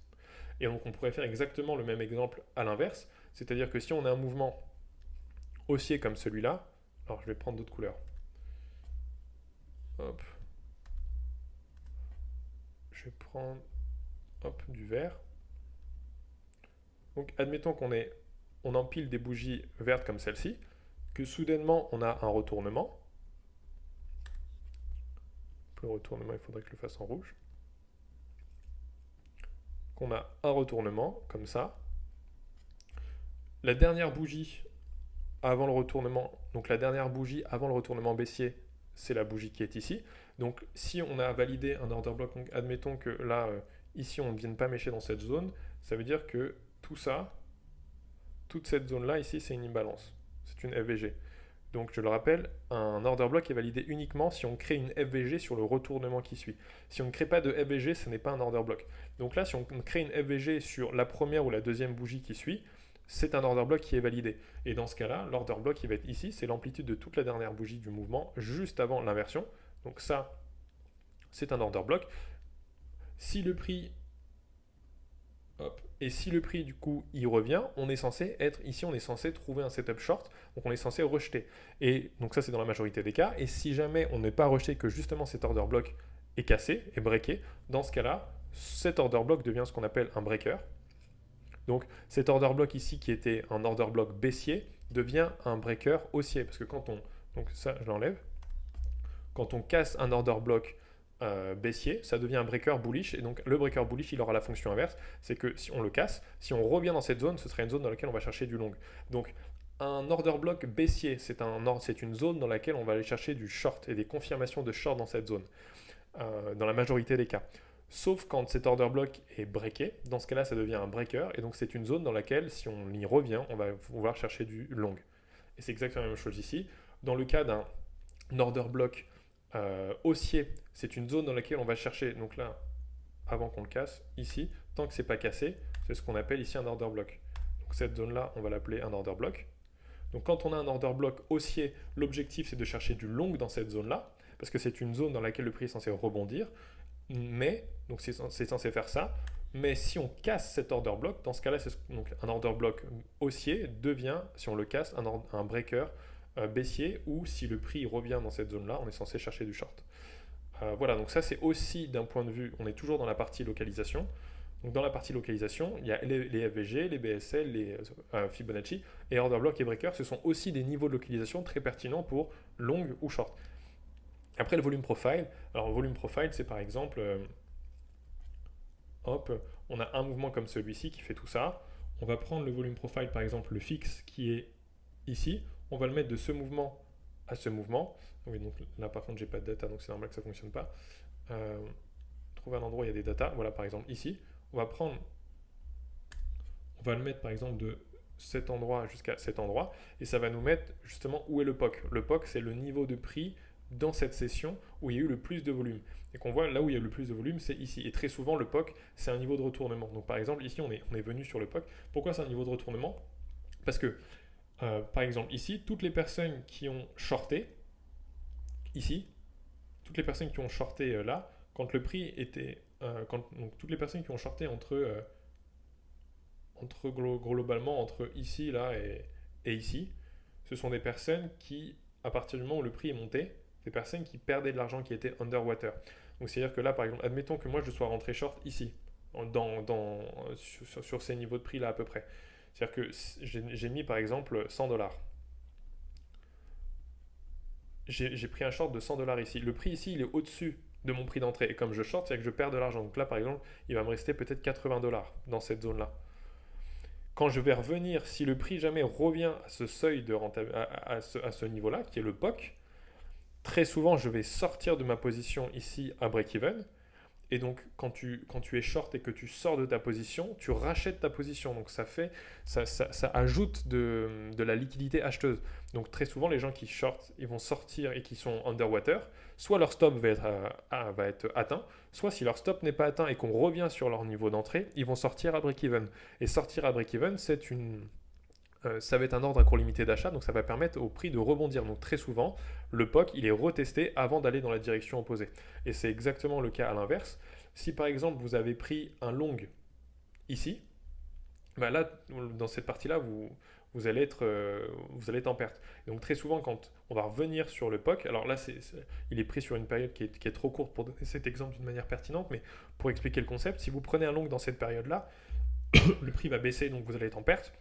Et donc on pourrait faire exactement le même exemple à l'inverse, c'est-à-dire que si on a un mouvement haussier comme celui-là, alors je vais prendre d'autres couleurs. Hop. Je vais prendre du vert. Donc admettons on empile des bougies vertes comme celle-ci, que soudainement on a un retournement. Le retournement, il faudrait que je le fasse en rouge. Qu'on a un retournement comme ça. La dernière bougie avant le retournement, donc la dernière bougie avant le retournement baissier, c'est la bougie qui est ici. Donc si on a validé un order block, donc admettons que là, ici on ne vienne pas mécher dans cette zone, ça veut dire que tout ça, toute cette zone-là ici, c'est une imbalance. C'est une FVG. Donc je le rappelle, un order block est validé uniquement si on crée une FVG sur le retournement qui suit. Si on ne crée pas de FVG, ce n'est pas un order block. Donc là, si on crée une FVG sur la première ou la deuxième bougie qui suit, c'est un order block qui est validé. Et dans ce cas-là, l'order block qui va être ici, c'est l'amplitude de toute la dernière bougie du mouvement juste avant l'inversion. Donc ça, c'est un order block. Si le prix... Hop. Et si le prix du coup il revient, on est censé être ici, on est censé trouver un setup short, donc on est censé rejeter. Et donc ça c'est dans la majorité des cas. Et si jamais on n'est pas rejeté, que justement cet order block est cassé, est breaké, dans ce cas-là, cet order block devient ce qu'on appelle un breaker. Donc cet order block ici qui était un order block baissier devient un breaker haussier, parce que quand on, donc ça je l'enlève, quand on casse un order block baissier, ça devient un breaker bullish, et donc le breaker bullish il aura la fonction inverse, c'est que si on le casse, si on revient dans cette zone, ce serait une zone dans laquelle on va chercher du long. Donc un order block baissier, c'est une zone dans laquelle on va aller chercher du short et des confirmations de short dans cette zone, dans la majorité des cas. Sauf quand cet order block est breaké, dans ce cas-là ça devient un breaker, et donc c'est une zone dans laquelle si on y revient, on va vouloir chercher du long. Et c'est exactement la même chose ici. Dans le cas d'un order block haussier, c'est une zone dans laquelle on va chercher, donc là, avant qu'on le casse, ici, tant que c'est pas cassé, c'est ce qu'on appelle ici un order block. Donc cette zone-là, on va l'appeler un order block. Donc quand on a un order block haussier, l'objectif c'est de chercher du long dans cette zone-là, parce que c'est une zone dans laquelle le prix est censé rebondir. Mais, donc c'est censé faire ça, mais si on casse cet order block, dans ce cas-là, donc un order block haussier devient, si on le casse, un breaker baissier, ou si le prix revient dans cette zone-là, on est censé chercher du short. Voilà, donc ça c'est aussi d'un point de vue, on est toujours dans la partie localisation. Donc dans la partie localisation, il y a les FVG, les BSL, les Fibonacci, et order block et breaker, ce sont aussi des niveaux de localisation très pertinents pour long ou short. Après le volume profile, alors le volume profile c'est par exemple, hop, on a un mouvement comme celui-ci qui fait tout ça. On va prendre le volume profile par exemple le fixe qui est ici, on va le mettre de ce mouvement à ce mouvement. Oui, donc là par contre j'ai pas de data donc c'est normal que ça ne fonctionne pas. Trouver un endroit où il y a des data, voilà par exemple ici, on va le mettre par exemple de cet endroit jusqu'à cet endroit et ça va nous mettre justement où est le POC. Le POC c'est le niveau de prix dans cette session où il y a eu le plus de volume. Et qu'on voit là où il y a le plus de volume, c'est ici. Et très souvent, le POC, c'est un niveau de retournement. Donc par exemple, ici, on est venu sur le POC. Pourquoi c'est un niveau de retournement? Parce que, par exemple, ici, toutes les personnes qui ont shorté, ici, toutes les personnes qui ont shorté là, quand le prix était... donc toutes les personnes qui ont shorté globalement, entre ici, là et ici, ce sont des personnes qui, à partir du moment où le prix est monté, des personnes qui perdaient de l'argent qui était underwater. Donc c'est-à-dire que là, par exemple, admettons que moi je sois rentré short ici, sur ces niveaux de prix là à peu près. C'est-à-dire que j'ai mis par exemple 100 dollars. J'ai pris un short de 100 dollars ici. Le prix ici, il est au-dessus de mon prix d'entrée. Et comme je short, c'est que je perds de l'argent. Donc là, par exemple, il va me rester peut-être 80 dollars dans cette zone-là. Quand je vais revenir, si le prix jamais revient à ce seuil de à ce niveau-là, qui est le POC, très souvent je vais sortir de ma position ici à break-even. Et donc, quand tu es short et que tu sors de ta position, tu rachètes ta position. Donc, ça ajoute de la liquidité acheteuse. Donc, très souvent, les gens qui short, ils vont sortir et qui sont underwater. Soit leur stop va être atteint, soit si leur stop n'est pas atteint et qu'on revient sur leur niveau d'entrée, ils vont sortir à break-even. Et sortir à break-even, ça va être un ordre à court limité d'achat, donc ça va permettre au prix de rebondir. Donc très souvent, le POC, il est retesté avant d'aller dans la direction opposée. Et c'est exactement le cas à l'inverse. Si par exemple vous avez pris un long ici, bah là, dans cette partie-là, vous allez être en perte. Donc très souvent, quand on va revenir sur le POC, alors là, il est pris sur une période qui est trop courte pour donner cet exemple d'une manière pertinente, mais pour expliquer le concept, si vous prenez un long dans cette période-là, le prix va baisser, donc vous allez être en perte.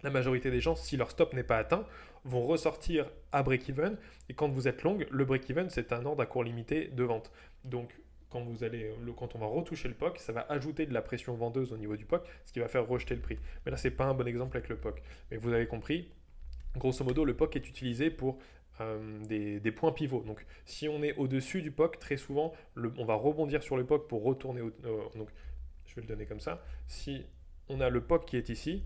La majorité des gens, si leur stop n'est pas atteint, vont ressortir à break-even. Et quand vous êtes long, le break-even, c'est un ordre à court limité de vente. Donc, quand on va retoucher le POC, ça va ajouter de la pression vendeuse au niveau du POC, ce qui va faire rejeter le prix. Mais là, ce n'est pas un bon exemple avec le POC. Mais vous avez compris, grosso modo, le POC est utilisé pour des points pivots. Donc, si on est au-dessus du POC, très souvent, on va rebondir sur le POC pour retourner. Donc, je vais le donner comme ça. Si on a le POC qui est ici,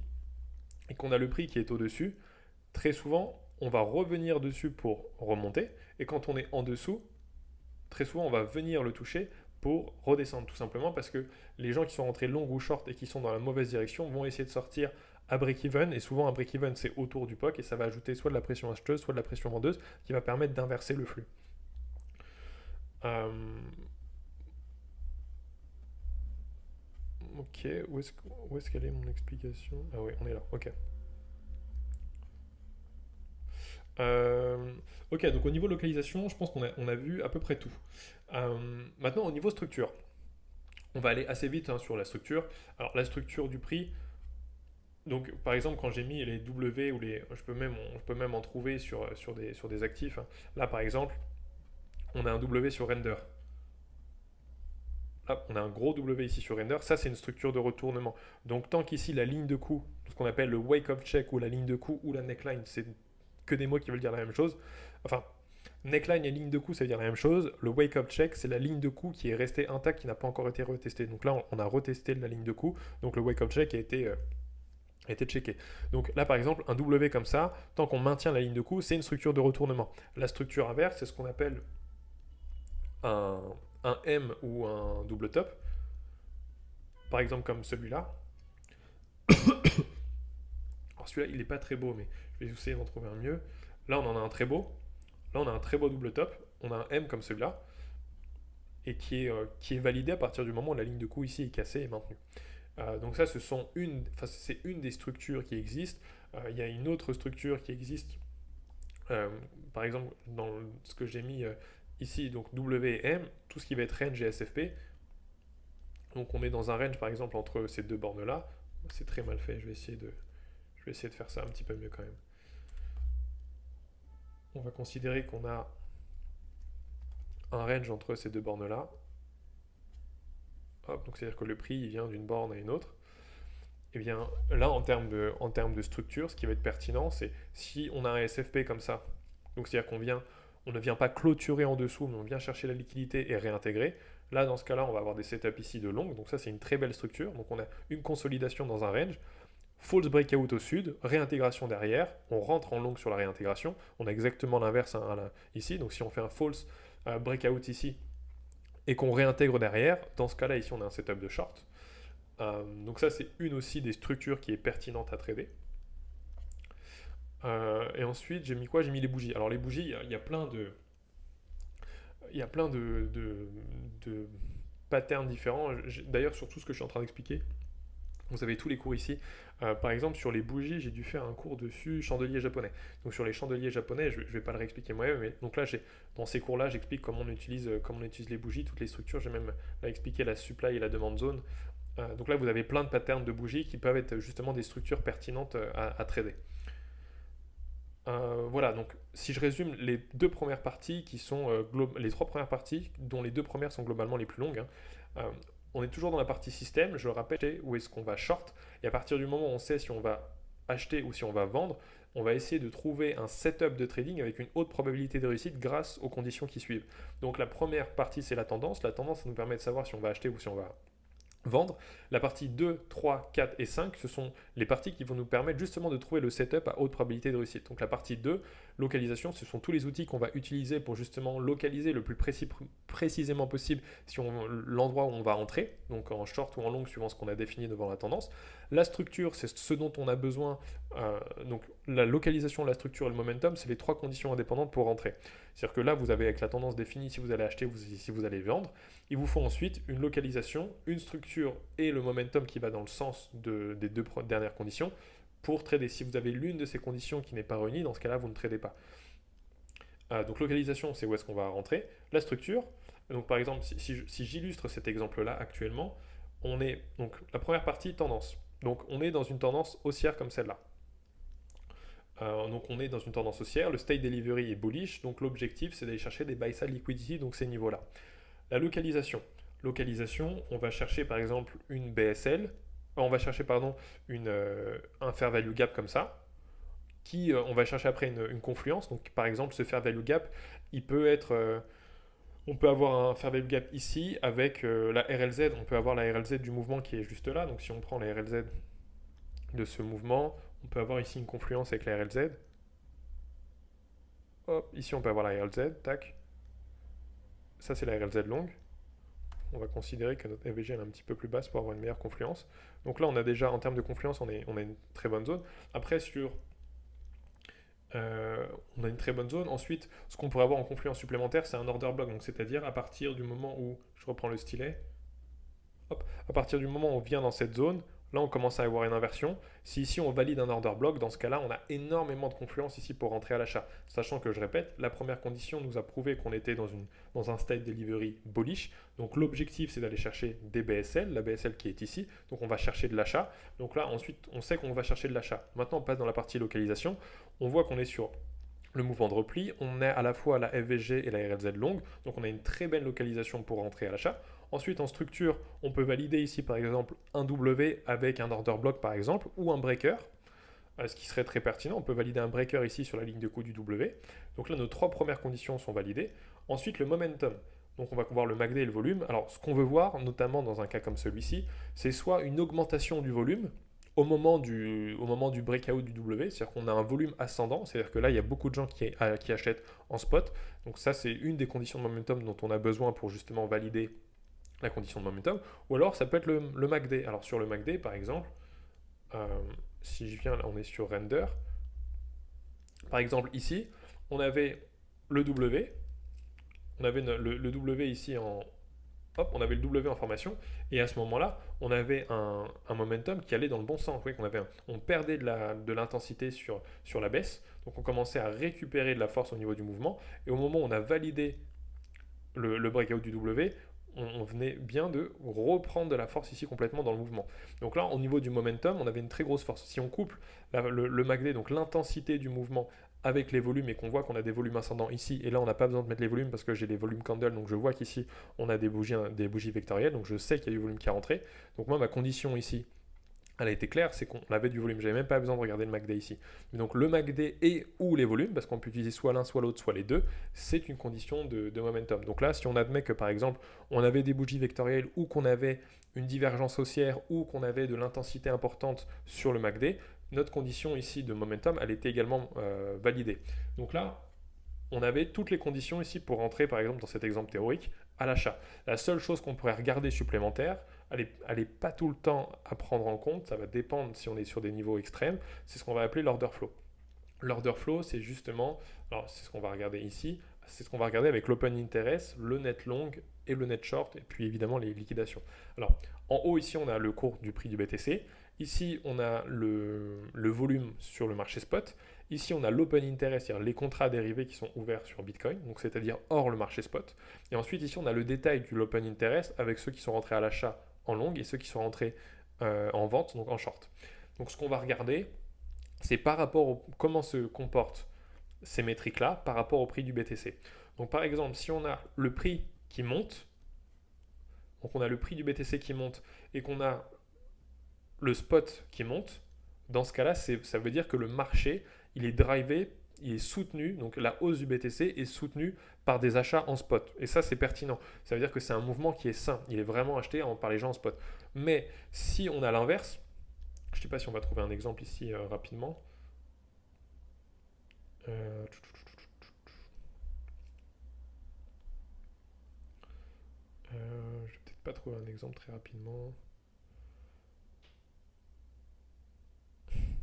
et qu'on a le prix qui est au-dessus, très souvent, on va revenir dessus pour remonter. Et quand on est en dessous, très souvent, on va venir le toucher pour redescendre, tout simplement parce que les gens qui sont rentrés long ou short et qui sont dans la mauvaise direction vont essayer de sortir à break-even. Et souvent, un break-even, c'est autour du POC et ça va ajouter soit de la pression acheteuse, soit de la pression vendeuse qui va permettre d'inverser le flux. Ok, où est-ce qu'elle est mon explication? Ah oui, on est là, ok. Euh, ok, donc au niveau localisation, je pense qu'on a vu à peu près tout. Maintenant, au niveau structure, on va aller assez vite sur la structure. Alors, la structure du prix, donc par exemple, quand j'ai mis les W ou je peux même en trouver sur des actifs. Là, par exemple, on a un W sur Render. Là, on a un gros W ici sur Render. Ça, c'est une structure de retournement. Donc, tant qu'ici, la ligne de coup, ce qu'on appelle le wake-up check ou la ligne de coup ou la neckline, c'est que des mots qui veulent dire la même chose. Enfin, neckline et ligne de coup, ça veut dire la même chose. Le wake-up check, c'est la ligne de coup qui est restée intacte, qui n'a pas encore été retestée. Donc là, on a retesté la ligne de coup. Donc le wake-up check a été checké. Donc là, par exemple, un W comme ça, tant qu'on maintient la ligne de coup, c'est une structure de retournement. La structure inverse, c'est ce qu'on appelle un, un M ou un double top. Par exemple, comme celui-là. Alors celui-là, il n'est pas très beau, mais je vais essayer d'en trouver un mieux. Là, on en a un très beau. Là, on a un très beau double top. On a un M comme celui-là. et qui est validé à partir du moment où la ligne de coût ici est cassée et maintenue. Donc ça, c'est une des structures qui existent. Il y a une autre structure qui existe, euh, par exemple, dans ce que j'ai mis ici, donc W et M, tout ce qui va être range et SFP. Donc on est dans un range, par exemple, entre ces deux bornes-là. C'est très mal fait, je vais essayer de faire ça un petit peu mieux quand même. On va considérer qu'on a un range entre ces deux bornes-là. Hop, donc c'est-à-dire que le prix il vient d'une borne à une autre. Et bien là, en termes de structure, ce qui va être pertinent, c'est si on a un SFP comme ça, donc c'est-à-dire on ne vient pas clôturer en dessous, mais on vient chercher la liquidité et réintégrer. Là, dans ce cas-là, on va avoir des setups ici de longue, donc ça c'est une très belle structure. Donc on a une consolidation dans un range, false breakout au sud, réintégration derrière, on rentre en longue sur la réintégration, on a exactement l'inverse ici, donc si on fait un false breakout ici et qu'on réintègre derrière, dans ce cas-là ici on a un setup de short. Donc ça c'est une aussi des structures qui est pertinente à trader. Et ensuite j'ai mis quoi? J'ai mis les bougies. Alors les bougies, il y a plein de, il y a plein de patterns différents. D'ailleurs sur tout ce que je suis en train d'expliquer, vous avez tous les cours ici. Par exemple, sur les bougies, j'ai dû faire un cours dessus, chandelier japonais. Donc sur les chandeliers japonais, je ne vais pas le réexpliquer moi-même, mais donc là, dans ces cours-là, j'explique comment on utilise les bougies, toutes les structures. J'ai même là, expliqué la supply et la demande zone. Donc là, vous avez plein de patterns de bougies qui peuvent être justement des structures pertinentes à trader. Voilà, donc si je résume les deux premières parties qui sont les trois premières parties, dont les deux premières sont globalement les plus longues, hein, on est toujours dans la partie système, je le rappelle, où est-ce qu'on va short, et à partir du moment où on sait si on va acheter ou si on va vendre, on va essayer de trouver un setup de trading avec une haute probabilité de réussite grâce aux conditions qui suivent. Donc la première partie, c'est la tendance. La tendance, ça nous permet de savoir si on va acheter ou si on va vendre. La partie 2, 3, 4 et 5, ce sont les parties qui vont nous permettre justement de trouver le setup à haute probabilité de réussite. Donc la partie 2, localisation, ce sont tous les outils qu'on va utiliser pour justement localiser le plus précisément possible l'endroit où on va entrer, donc en short ou en long suivant ce qu'on a défini devant la tendance. La structure, c'est ce dont on a besoin. Donc la localisation, la structure et le momentum, c'est les trois conditions indépendantes pour rentrer. C'est-à-dire que là, vous avez avec la tendance définie si vous allez acheter ou si vous allez vendre. Il vous faut ensuite une localisation, une structure et le momentum qui va dans le sens des deux dernières conditions pour trader. Si vous avez l'une de ces conditions qui n'est pas réunie, dans ce cas-là, vous ne tradez pas. Donc localisation, c'est où est-ce qu'on va rentrer. La structure, donc par exemple, si j'illustre cet exemple-là actuellement, on est donc la première partie tendance. Donc on est dans une tendance haussière comme celle-là. Donc on est dans une tendance haussière, le state delivery est bullish, donc l'objectif c'est d'aller chercher des buy side liquidity, donc ces niveaux-là. La localisation. Localisation, on va chercher par exemple une BSL, on va chercher pardon un fair value gap comme ça, on va chercher après une confluence. Donc par exemple ce fair value gap, il peut être, on peut avoir un fair value gap ici avec la RLZ, on peut avoir la RLZ du mouvement qui est juste là. Donc si on prend la RLZ de ce mouvement, on peut avoir ici une confluence avec la RLZ. Hop, ici on peut avoir la RLZ, tac. Ça c'est la RLZ longue. On va considérer que notre FVG est un petit peu plus basse pour avoir une meilleure confluence. Donc là on a déjà, en termes de confluence, on a une très bonne zone. Après on a une très bonne zone. Ensuite, ce qu'on pourrait avoir en confluence supplémentaire, c'est un order block. Donc c'est-à-dire à partir du moment où, je reprends le stylet, hop, à partir du moment où on vient dans cette zone, là on commence à avoir une inversion. Si ici on valide un order block, dans ce cas-là, on a énormément de confluence ici pour rentrer à l'achat. Sachant que, je répète, la première condition nous a prouvé qu'on était dans un state delivery bullish. Donc l'objectif c'est d'aller chercher des BSL, la BSL qui est ici. Donc on va chercher de l'achat. Donc là ensuite on sait qu'on va chercher de l'achat. Maintenant on passe dans la partie localisation. On voit qu'on est sur le mouvement de repli, on a à la fois la FVG et la RLZ longue, donc on a une très belle localisation pour rentrer à l'achat. Ensuite, en structure, on peut valider ici par exemple un W avec un order block par exemple, ou un breaker, ce qui serait très pertinent. On peut valider un breaker ici sur la ligne de coup du W. Donc là, nos trois premières conditions sont validées. Ensuite, le momentum. Donc on va voir le MACD et le volume. Alors ce qu'on veut voir, notamment dans un cas comme celui-ci, c'est soit une augmentation du volume, au moment du breakout du W, c'est-à-dire qu'on a un volume ascendant, c'est-à-dire que là, il y a beaucoup de gens qui achètent en spot. Donc ça, c'est une des conditions de momentum dont on a besoin pour justement valider la condition de momentum. Ou alors, ça peut être le MACD. Alors sur le MACD, par exemple, si je viens, là, on est sur Render. Par exemple, ici, on avait le W. On avait le W ici hop, on avait le W en formation, et à ce moment-là, on avait un momentum qui allait dans le bon sens. Vous voyez on perdait de l'intensité sur la baisse, donc on commençait à récupérer de la force au niveau du mouvement, et au moment où on a validé le breakout du W, on venait bien de reprendre de la force ici complètement dans le mouvement. Donc là, au niveau du momentum, on avait une très grosse force. Si on couple le MACD, donc l'intensité du mouvement, avec les volumes et qu'on voit qu'on a des volumes ascendants ici, et là on n'a pas besoin de mettre les volumes parce que j'ai des volumes candle, donc je vois qu'ici on a des bougies vectorielles, donc je sais qu'il y a du volume qui est rentré. Donc moi ma condition ici, elle a été claire, c'est qu'on avait du volume. J'avais même pas besoin de regarder le MACD ici. Mais donc le MACD et ou les volumes, parce qu'on peut utiliser soit l'un, soit l'autre, soit les deux, c'est une condition de momentum. Donc là, si on admet que par exemple, on avait des bougies vectorielles ou qu'on avait une divergence haussière ou qu'on avait de l'intensité importante sur le MACD, notre condition ici de momentum, elle était également validée. Donc là, on avait toutes les conditions ici pour rentrer, par exemple, dans cet exemple théorique, à l'achat. La seule chose qu'on pourrait regarder supplémentaire, elle n'est pas tout le temps à prendre en compte, ça va dépendre si on est sur des niveaux extrêmes, c'est ce qu'on va appeler l'order flow. L'order flow, c'est justement, alors c'est ce qu'on va regarder ici, c'est ce qu'on va regarder avec l'open interest, le net long et le net short, et puis évidemment les liquidations. Alors, en haut ici, on a le cours du prix du BTC. Ici, on a le volume sur le marché spot. Ici, on a l'open interest, c'est-à-dire les contrats dérivés qui sont ouverts sur Bitcoin, donc c'est-à-dire hors le marché spot. Et ensuite, ici, on a le détail du l'open interest avec ceux qui sont rentrés à l'achat en long et ceux qui sont rentrés en vente, donc en short. Donc, ce qu'on va regarder, c'est par rapport au comment se comportent ces métriques-là par rapport au prix du BTC. Donc, par exemple, si on a le prix qui monte, donc on a le prix du BTC qui monte et qu'on a le spot qui monte, dans ce cas-là, ça veut dire que le marché, il est drivé, il est soutenu, donc la hausse du BTC est soutenue par des achats en spot. Et ça, c'est pertinent. Ça veut dire que c'est un mouvement qui est sain. Il est vraiment acheté par les gens en spot. Mais si on a l'inverse, je ne sais pas si on va trouver un exemple ici rapidement. Je vais peut-être pas trouver un exemple très rapidement.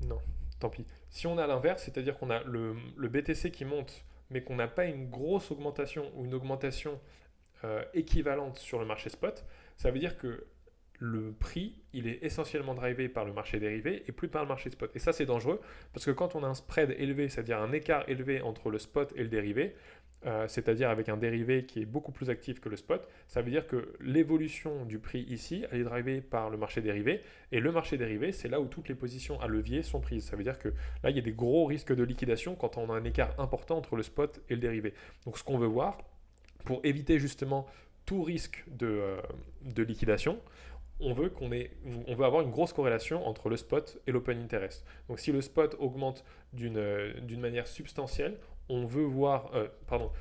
Non, tant pis. Si on a l'inverse, c'est-à-dire qu'on a le BTC qui monte, mais qu'on n'a pas une grosse augmentation ou une augmentation équivalente sur le marché spot, ça veut dire que le prix, il est essentiellement drivé par le marché dérivé et plus par le marché spot. Et ça, c'est dangereux parce que quand on a un spread élevé, c'est-à-dire un écart élevé entre le spot et le dérivé, c'est-à-dire avec un dérivé qui est beaucoup plus actif que le spot, ça veut dire que l'évolution du prix ici, elle est drivée par le marché dérivé. Et le marché dérivé, c'est là où toutes les positions à levier sont prises. Ça veut dire que là, il y a des gros risques de liquidation quand on a un écart important entre le spot et le dérivé. Donc ce qu'on veut voir, pour éviter justement tout risque de liquidation, on veut avoir une grosse corrélation entre le spot et l'open interest. Donc si le spot augmente d'une manière substantielle, on veut voir,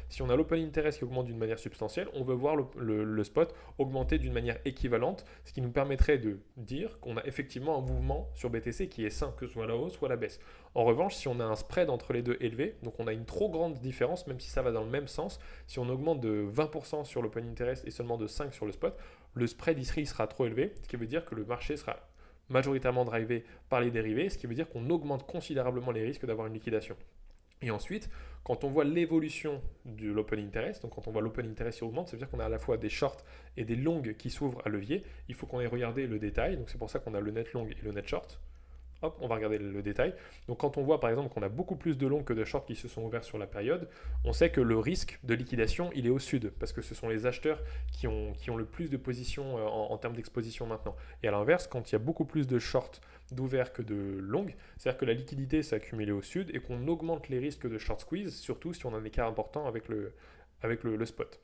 si on a l'open interest qui augmente d'une manière substantielle, on veut voir le spot augmenter d'une manière équivalente, ce qui nous permettrait de dire qu'on a effectivement un mouvement sur BTC qui est sain, que ce soit la hausse ou la baisse. En revanche, si on a un spread entre les deux élevé, donc on a une trop grande différence, même si ça va dans le même sens, si on augmente de 20% sur l'open interest et seulement de 5% sur le spot, le spread ici sera trop élevé, ce qui veut dire que le marché sera majoritairement drivé par les dérivés, ce qui veut dire qu'on augmente considérablement les risques d'avoir une liquidation. Et ensuite, quand on voit l'évolution de l'open interest, donc quand on voit l'open interest qui augmente, ça veut dire qu'on a à la fois des shorts et des longs qui s'ouvrent à levier. Il faut qu'on ait regardé le détail, donc c'est pour ça qu'on a le net long et le net short. Hop, on va regarder le détail. Donc quand on voit par exemple qu'on a beaucoup plus de longs que de shorts qui se sont ouverts sur la période, on sait que le risque de liquidation, il est au sud, parce que ce sont les acheteurs qui ont le plus de positions en termes d'exposition maintenant. Et à l'inverse, quand il y a beaucoup plus de shorts d'ouverts que de longs, c'est-à-dire que la liquidité s'est accumulée au sud et qu'on augmente les risques de short squeeze, surtout si on a un écart important avec le spot.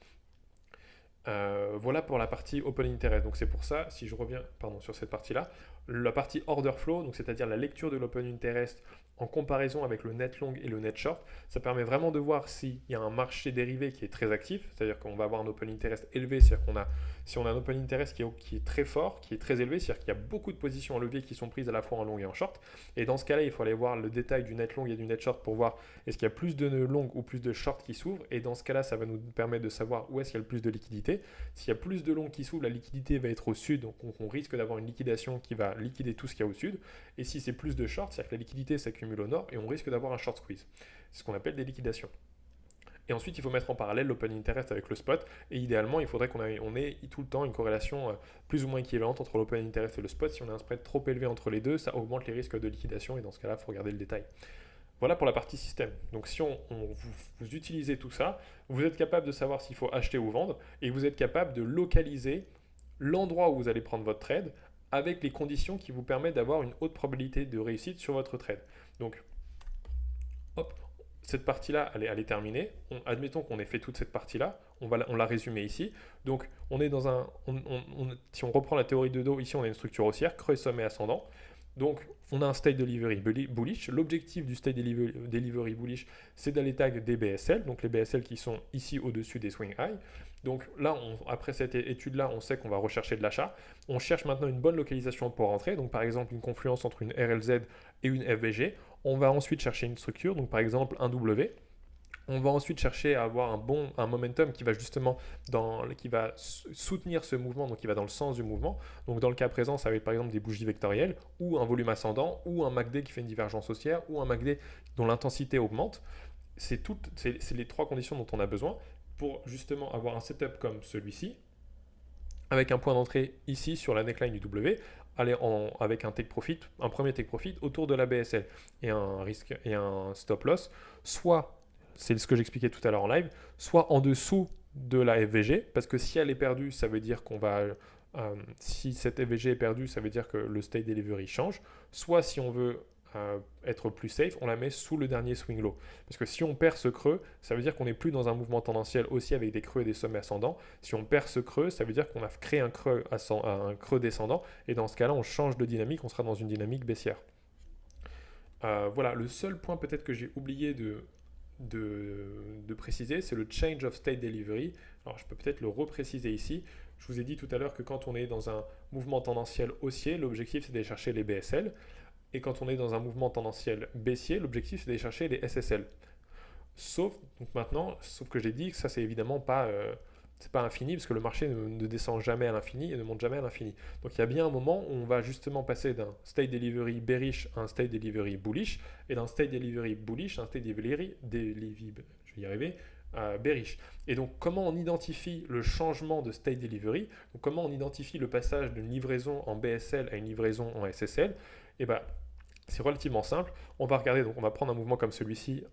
Voilà pour la partie open interest. Donc c'est pour ça, si je reviens sur cette partie-là, la partie order flow, donc c'est-à-dire la lecture de l'open interest en comparaison avec le net long et le net short, ça permet vraiment de voir s'il y a un marché dérivé qui est très actif, c'est-à-dire qu'on va avoir un open interest élevé, c'est-à-dire si on a un open interest qui est très fort, qui est très élevé, c'est-à-dire qu'il y a beaucoup de positions en levier qui sont prises à la fois en long et en short. Et dans ce cas-là, il faut aller voir le détail du net long et du net short pour voir est-ce qu'il y a plus de long ou plus de short qui s'ouvrent. Et dans ce cas-là, ça va nous permettre de savoir où est-ce qu'il y a le plus de liquidité. S'il y a plus de long qui s'ouvrent, la liquidité va être au sud, donc on risque d'avoir une liquidation qui va liquider tout ce qu'il y a au sud. Et si c'est plus de short, c'est-à-dire que la liquidité s'accumule au nord et on risque d'avoir un short squeeze. C'est ce qu'on appelle des liquidations. Et ensuite, il faut mettre en parallèle l'open interest avec le spot. Et idéalement, il faudrait on ait tout le temps une corrélation plus ou moins équivalente entre l'open interest et le spot. Si on a un spread trop élevé entre les deux, ça augmente les risques de liquidation. Et dans ce cas-là, il faut regarder le détail. Voilà pour la partie système. Donc si vous utilisez tout ça, vous êtes capable de savoir s'il faut acheter ou vendre. Et vous êtes capable de localiser l'endroit où vous allez prendre votre trade avec les conditions qui vous permettent d'avoir une haute probabilité de réussite sur votre trade. Donc, hop, cette partie-là, elle est terminée. Admettons qu'on ait fait toute cette partie-là. On l'a résumée ici. Donc, on est dans si on reprend la théorie de dos, ici, on a une structure haussière, creux sommet ascendant. Donc, on a un state delivery bullish. L'objectif du state delivery bullish, c'est d'aller tag des BSL, donc les BSL qui sont ici au-dessus des swing high. Donc là, après cette étude-là, on sait qu'on va rechercher de l'achat. On cherche maintenant une bonne localisation pour rentrer. Donc par exemple, une confluence entre une RLZ et une FVG. On va ensuite chercher une structure, donc par exemple un W. On va ensuite chercher à avoir un momentum qui va justement qui va soutenir ce mouvement, donc qui va dans le sens du mouvement. Donc dans le cas présent, ça va être par exemple des bougies vectorielles, ou un volume ascendant, ou un MACD qui fait une divergence haussière, ou un MACD dont l'intensité augmente. C'est les trois conditions dont on a besoin pour justement avoir un setup comme celui-ci, avec un point d'entrée ici sur la neckline du W, avec un premier take profit autour de la BSL et un risque et un stop loss, soit, c'est ce que j'expliquais tout à l'heure en live, soit en dessous de la FVG, parce que si elle est perdue, ça veut dire si cette FVG est perdue, ça veut dire que le state delivery change, soit si on veut être plus safe, on la met sous le dernier swing low. Parce que si on perd ce creux, ça veut dire qu'on n'est plus dans un mouvement tendanciel aussi avec des creux et des sommets ascendants. Si on perd ce creux, ça veut dire qu'on a créé un creux descendant. Et dans ce cas-là, on change de dynamique, on sera dans une dynamique baissière. Voilà, le seul point peut-être que j'ai oublié de préciser, c'est le change of state delivery. Alors je peux peut-être le repréciser ici. Je vous ai dit tout à l'heure que quand on est dans un mouvement tendanciel haussier, l'objectif c'est d'aller chercher les BSL. Et quand on est dans un mouvement tendanciel baissier, l'objectif c'est d'aller chercher les SSL. Sauf que j'ai dit que ça c'est évidemment pas, c'est pas infini, parce que le marché ne descend jamais à l'infini et ne monte jamais à l'infini. Donc il y a bien un moment où on va justement passer d'un state delivery bearish à un state delivery bullish, et d'un state delivery bullish à un state delivery, je vais y arriver, bearish. Et donc comment on identifie le changement de state delivery, donc comment on identifie le passage d'une livraison en BSL à une livraison en SSL, et ben c'est relativement simple. On va regarder, donc on va prendre un mouvement comme celui-ci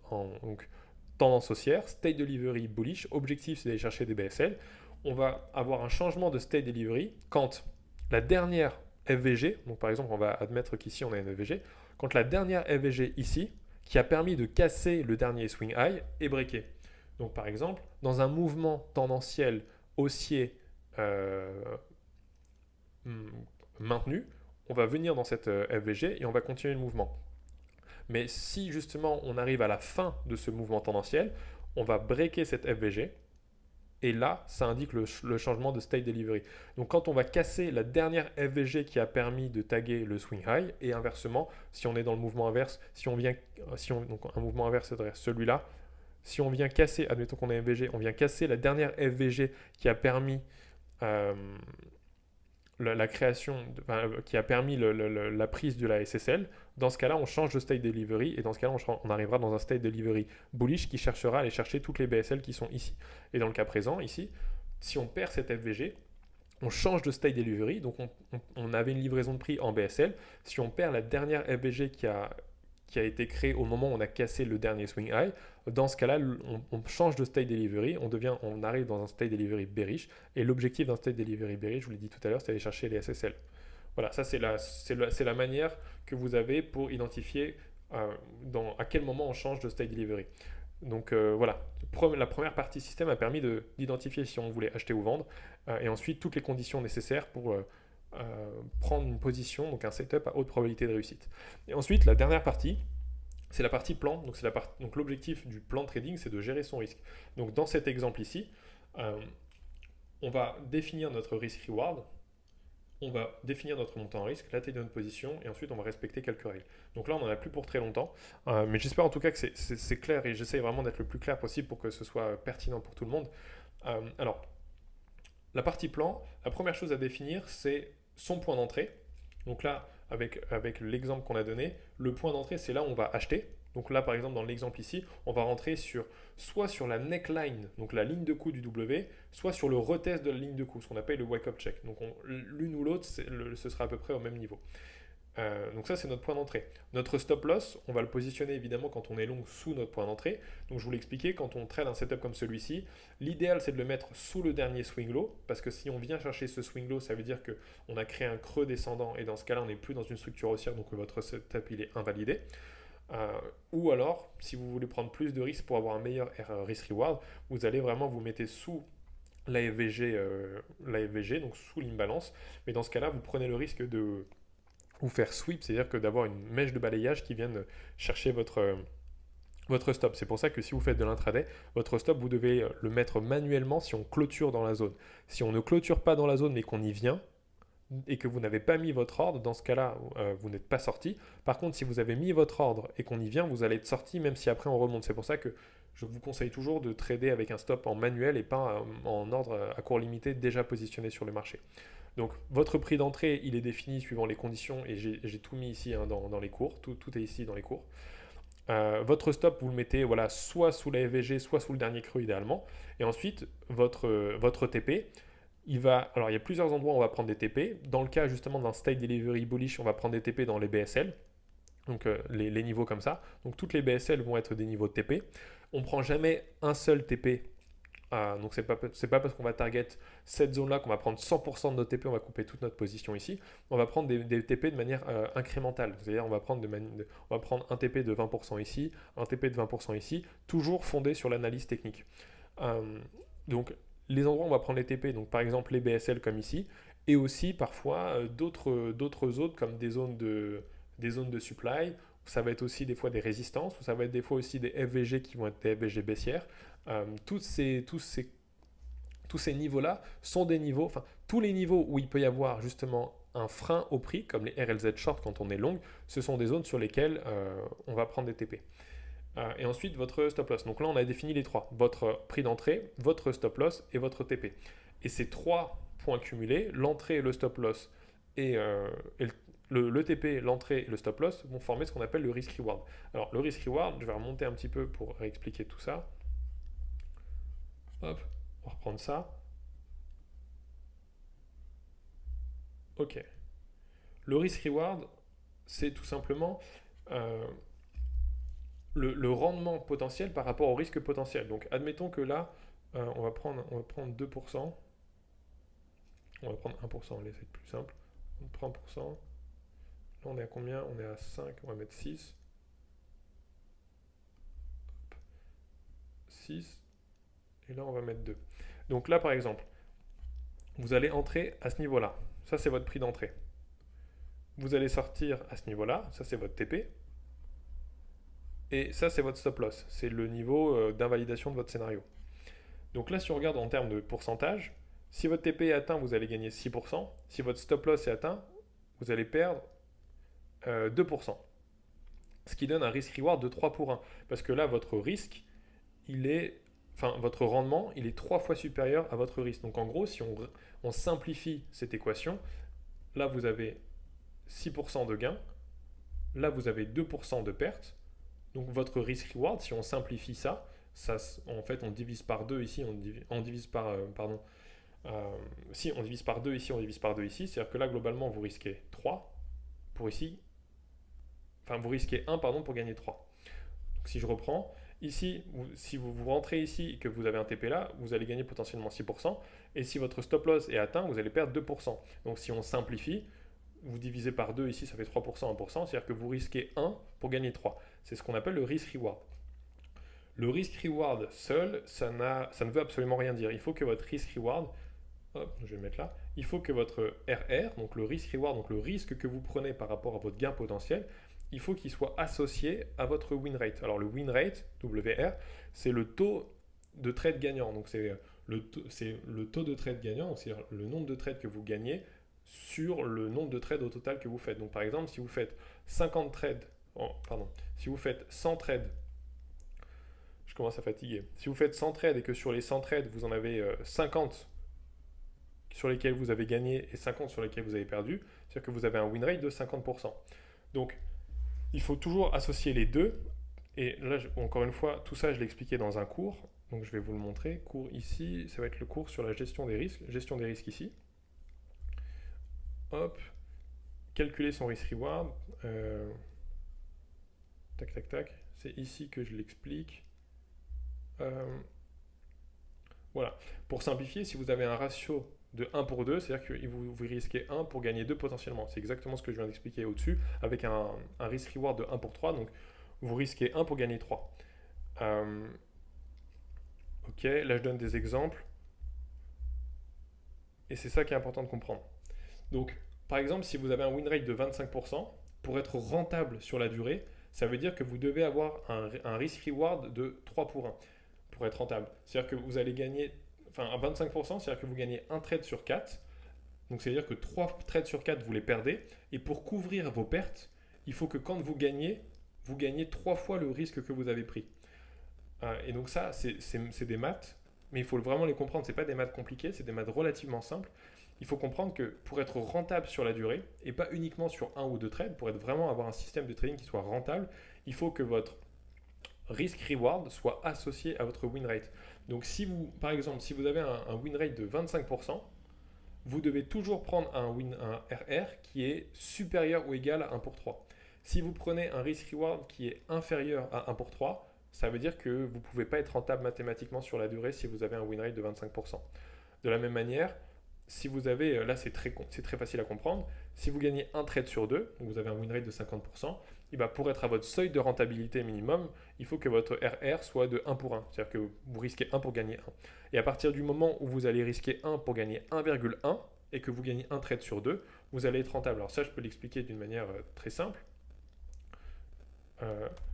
donc, tendance haussière, state delivery bullish, objectif c'est d'aller chercher des BSL. On va avoir un changement de state delivery quand la dernière FVG, donc par exemple on va admettre qu'ici on a une FVG, quand la dernière FVG ici, qui a permis de casser le dernier swing high, est breakée. Donc par exemple, dans un mouvement tendanciel haussier maintenu, on va venir dans cette FVG et on va continuer le mouvement. Mais si justement on arrive à la fin de ce mouvement tendanciel, on va breaker cette FVG et là, ça indique le changement de state delivery. Donc quand on va casser la dernière FVG qui a permis de taguer le swing high, et inversement, si on est dans le mouvement inverse, donc un mouvement inverse, c'est-à-dire celui-là, si on vient casser, admettons qu'on a FVG, on vient casser la dernière FVG qui a permis la création, qui a permis la prise de la SSL, dans ce cas-là, on change de state delivery et dans ce cas-là, on arrivera dans un state delivery bullish qui cherchera à aller chercher toutes les BSL qui sont ici. Et dans le cas présent, ici, si on perd cette FVG, on change de state delivery, donc on avait une livraison de prix en BSL. Si on perd la dernière FVG qui a été créée au moment où on a cassé le dernier swing high, dans ce cas-là, on change de state delivery, on arrive dans un state delivery bearish, et l'objectif d'un state delivery bearish, je vous l'ai dit tout à l'heure, c'est d'aller chercher les SSL. Voilà, ça c'est la manière que vous avez pour identifier à quel moment on change de state delivery. Donc voilà, la première partie système a permis d'identifier si on voulait acheter ou vendre, et ensuite toutes les conditions nécessaires pour prendre une position, donc un setup à haute probabilité de réussite. Et ensuite, la dernière partie, c'est la partie plan. Donc l'objectif du plan de trading, c'est de gérer son risque. Donc dans cet exemple ici, on va définir notre risk-reward, on va définir notre montant en risque, la taille de notre position, et ensuite on va respecter quelques règles. Donc là, on n'en a plus pour très longtemps, mais j'espère en tout cas que c'est clair, et j'essaie vraiment d'être le plus clair possible pour que ce soit pertinent pour tout le monde. Alors, la partie plan, la première chose à définir, c'est son point d'entrée. Donc là, avec l'exemple qu'on a donné, le point d'entrée, c'est là où on va acheter. Donc là, par exemple, dans l'exemple ici, on va rentrer soit sur la neckline, donc la ligne de coup du W, soit sur le retest de la ligne de coup, ce qu'on appelle le wake-up check. Donc l'une ou l'autre, ce sera à peu près au même niveau. Donc ça, c'est notre point d'entrée. Notre stop loss, on va le positionner évidemment quand on est long sous notre point d'entrée. Donc je vous l'ai expliqué, quand on trade un setup comme celui-ci, l'idéal c'est de le mettre sous le dernier swing low, parce que si on vient chercher ce swing low, ça veut dire qu'on a créé un creux descendant, et dans ce cas-là, on n'est plus dans une structure haussière, donc votre setup il est invalidé. Ou alors, si vous voulez prendre plus de risques pour avoir un meilleur risk-reward, vous allez vraiment vous mettre sous l'AFVG, donc sous l'imbalance. Mais dans ce cas-là, vous prenez le risque de ou faire sweep, c'est-à-dire que d'avoir une mèche de balayage qui vienne chercher votre stop. C'est pour ça que si vous faites de l'intraday, votre stop, vous devez le mettre manuellement si on clôture dans la zone. Si on ne clôture pas dans la zone mais qu'on y vient, et que vous n'avez pas mis votre ordre, dans ce cas-là, vous n'êtes pas sorti. Par contre, si vous avez mis votre ordre et qu'on y vient, vous allez être sorti même si après on remonte. C'est pour ça que je vous conseille toujours de trader avec un stop en manuel et pas en ordre à court limité déjà positionné sur le marché. Donc votre prix d'entrée, il est défini suivant les conditions et j'ai tout mis ici dans les cours, tout est ici dans les cours. Votre stop, vous le mettez voilà, soit sous la FVG, soit sous le dernier creux idéalement. Et ensuite, votre TP, alors il y a plusieurs endroits où on va prendre des TP. Dans le cas justement d'un style delivery bullish, on va prendre des TP dans les BSL. Donc les niveaux comme ça. Donc toutes les BSL vont être des niveaux de TP. On ne prend jamais un seul TP. Donc c'est pas parce qu'on va target cette zone-là qu'on va prendre 100% de notre TP, on va couper toute notre position ici. On va prendre des TP de manière incrémentale. C'est-à-dire on va prendre un TP de 20% ici, un TP de 20% ici, toujours fondé sur l'analyse technique. Donc les endroits où on va prendre les TP, donc par exemple les BSL comme ici, et aussi parfois d'autres zones comme des zones de supply. Ça va être aussi des fois des résistances, ou ça va être des fois aussi des FVG qui vont être des FVG baissières. Tous ces niveaux-là sont des niveaux, enfin tous les niveaux où il peut y avoir justement un frein au prix, comme les RLZ short quand on est long, ce sont des zones sur lesquelles on va prendre des TP. Et ensuite votre stop loss. Donc là on a défini les trois, votre prix d'entrée, votre stop loss et votre TP. Et ces trois points cumulés, l'entrée, le stop loss et le TP, l'entrée et le stop loss vont former ce qu'on appelle le risk reward. Alors le risk reward, je vais remonter un petit peu pour expliquer tout ça. Hop, on va reprendre ça. Ok. Le risk reward, c'est tout simplement le rendement potentiel par rapport au risque potentiel. Donc admettons que là, on va prendre 2%. On va prendre 1%, allez, c'est plus simple. On prend 1%. Là, on est à combien? On est à 5, on va mettre 6. 6. Et là, on va mettre 2. Donc là, par exemple, vous allez entrer à ce niveau-là. Ça, c'est votre prix d'entrée. Vous allez sortir à ce niveau-là. Ça, c'est votre TP. Et ça, c'est votre stop loss. C'est le niveau d'invalidation de votre scénario. Donc là, si on regarde en termes de pourcentage, si votre TP est atteint, vous allez gagner 6%. Si votre stop loss est atteint, vous allez perdre 2%. Ce qui donne un risk-reward de 3 pour 1. Parce que là, votre risque, votre rendement, il est 3 fois supérieur à votre risque. Donc en gros, si on simplifie cette équation, là, vous avez 6% de gain. Là, vous avez 2% de perte. Donc votre risk-reward, si on simplifie ça, en fait, on divise par 2 ici, on divise par, si on divise par 2 ici, on divise par 2 ici, c'est-à-dire que là, globalement, vous risquez 3 pour ici, enfin, vous risquez 1, pardon, pour gagner 3. Donc si je reprends, ici, si vous rentrez ici et que vous avez un TP là, vous allez gagner potentiellement 6%, et si votre stop loss est atteint, vous allez perdre 2%. Donc si on simplifie, vous divisez par 2 ici, ça fait 3%, 1%, c'est-à-dire que vous risquez 1 pour gagner 3. C'est ce qu'on appelle le risk-reward. Le risk-reward seul, ça ne veut absolument rien dire. Il faut que votre risk-reward, je vais le mettre là, il faut que votre RR, donc le risk-reward, donc le risque que vous prenez par rapport à votre gain potentiel, il faut qu'il soit associé à votre win rate. Alors le win rate, WR, c'est le taux de trade gagnant. Donc c'est le taux de trade gagnant, c'est le nombre de trades que vous gagnez sur le nombre de trades au total que vous faites. Donc par exemple, si vous faites 50 trades, si vous faites 100 trades, je commence à fatiguer. Si vous faites 100 trades et que sur les 100 trades, vous en avez 50 sur lesquels vous avez gagné et 50 sur lesquels vous avez perdu, c'est-à-dire que vous avez un win rate de 50%. Donc, il faut toujours associer les deux Et là, encore une fois, tout ça, je l'ai expliqué dans un cours. Donc, je vais vous le montrer. Cours ici, ça va être le cours sur la gestion des risques. Gestion des risques ici. Hop. Calculer son risk-reward. Tac, tac, tac. C'est ici que je l'explique. Voilà. Pour simplifier, si vous avez un ratio de 1 pour 2, c'est-à-dire que vous risquez 1 pour gagner 2 potentiellement. C'est exactement ce que je viens d'expliquer au-dessus, avec un risk-reward de 1 pour 3. Donc, vous risquez 1 pour gagner 3. Ok, là je donne des exemples. Et c'est ça qui est important de comprendre. Donc, par exemple, si vous avez un win rate de 25%, pour être rentable sur la durée, ça veut dire que vous devez avoir un risk-reward de 3 pour 1 pour être rentable. C'est-à-dire que vous allez gagner, enfin à 25%, c'est-à-dire que vous gagnez un trade sur 4. Donc, c'est-à-dire que 3 trades sur 4, vous les perdez. Et pour couvrir vos pertes, il faut que quand vous gagnez 3 fois le risque que vous avez pris. Et donc ça, c'est des maths, mais il faut vraiment les comprendre. Ce n'est pas des maths compliquées, c'est des maths relativement simples. Il faut comprendre que pour être rentable sur la durée, et pas uniquement sur un ou deux trades, pour être vraiment avoir un système de trading qui soit rentable, il faut que votre risk-reward soit associé à votre win rate. Donc si vous, par exemple, si vous avez un win rate de 25%, vous devez toujours prendre un RR qui est supérieur ou égal à 1 pour 3. Si vous prenez un risk-reward qui est inférieur à 1 pour 3, ça veut dire que vous ne pouvez pas être rentable mathématiquement sur la durée si vous avez un win rate de 25%. De la même manière, si vous avez, là c'est très facile à comprendre, si vous gagnez un trade sur deux, donc vous avez un win rate de 50%, et bien pour être à votre seuil de rentabilité minimum, il faut que votre RR soit de 1 pour 1, c'est-à-dire que vous risquez 1 pour gagner 1. Et à partir du moment où vous allez risquer 1 pour gagner 1,1 et que vous gagnez un trade sur deux, vous allez être rentable. Alors ça, je peux l'expliquer d'une manière très simple.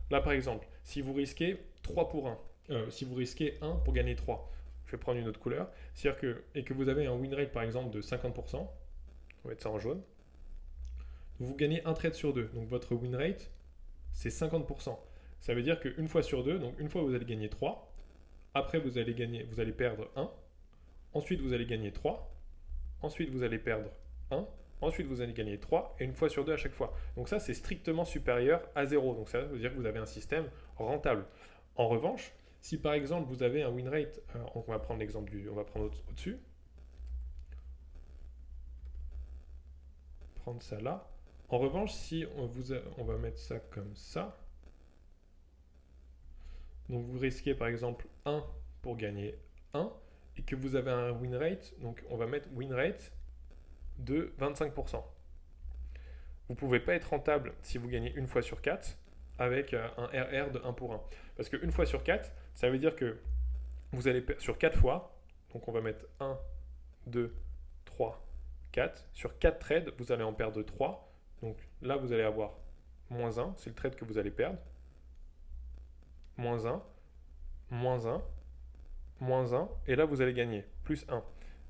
Là par exemple, si vous risquez 3 pour 1, si vous risquez 1 pour gagner 3, je vais prendre une autre couleur, c'est-à-dire et que vous avez un win rate par exemple de 50%, on va mettre ça en jaune, vous gagnez un trade sur deux, donc votre win rate c'est 50%. Ça veut dire qu'une fois sur deux, donc une fois vous allez gagner 3, après vous allez perdre 1, ensuite vous allez gagner 3, ensuite vous allez perdre 1, ensuite vous allez gagner 3, et une fois sur deux à chaque fois. Donc ça, c'est strictement supérieur à 0. Donc ça veut dire que vous avez un système rentable. En revanche, si par exemple vous avez un win rate, on va prendre l'exemple on va prendre au-dessus, prendre ça là. En revanche, si on va mettre ça comme ça, donc vous risquez par exemple 1 pour gagner 1, et que vous avez un win rate, donc on va mettre win rate de 25%. Vous ne pouvez pas être rentable si vous gagnez une fois sur 4 avec un RR de 1 pour 1. Parce qu'une fois sur 4, ça veut dire que vous allez sur 4 fois, donc on va mettre 1, 2, 3, 4. Sur 4 trades, vous allez en perdre 3. Donc là, vous allez avoir moins 1, c'est le trade que vous allez perdre. Moins 1, moins 1, moins 1, et là, vous allez gagner plus 1.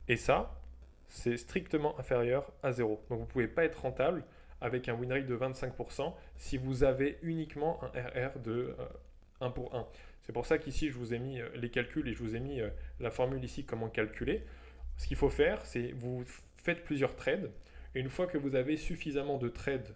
Et ça, c'est strictement inférieur à 0. Donc vous ne pouvez pas être rentable avec un win rate de 25% si vous avez uniquement un RR de 1 pour 1. C'est pour ça qu'ici, je vous ai mis les calculs et je vous ai mis la formule ici, comment calculer. Ce qu'il faut faire, c'est vous faites plusieurs trades. Et une fois que vous avez suffisamment de trades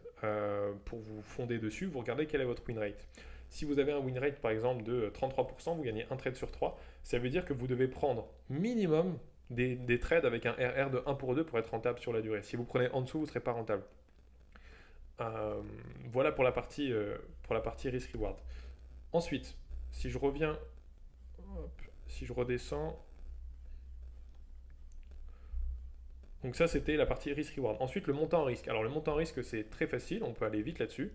pour vous fonder dessus, vous regardez quel est votre win rate. Si vous avez un win rate, par exemple, de 33%, vous gagnez un trade sur 3. Ça veut dire que vous devez prendre minimum des trades avec un RR de 1 pour 2 pour être rentable sur la durée. Si vous prenez en dessous, vous ne serez pas rentable. Voilà pour la partie risk-reward. Ensuite, si je reviens, si je redescends, donc ça c'était la partie risk-reward. Ensuite, le montant en risque. Alors le montant en risque, c'est très facile, on peut aller vite là-dessus.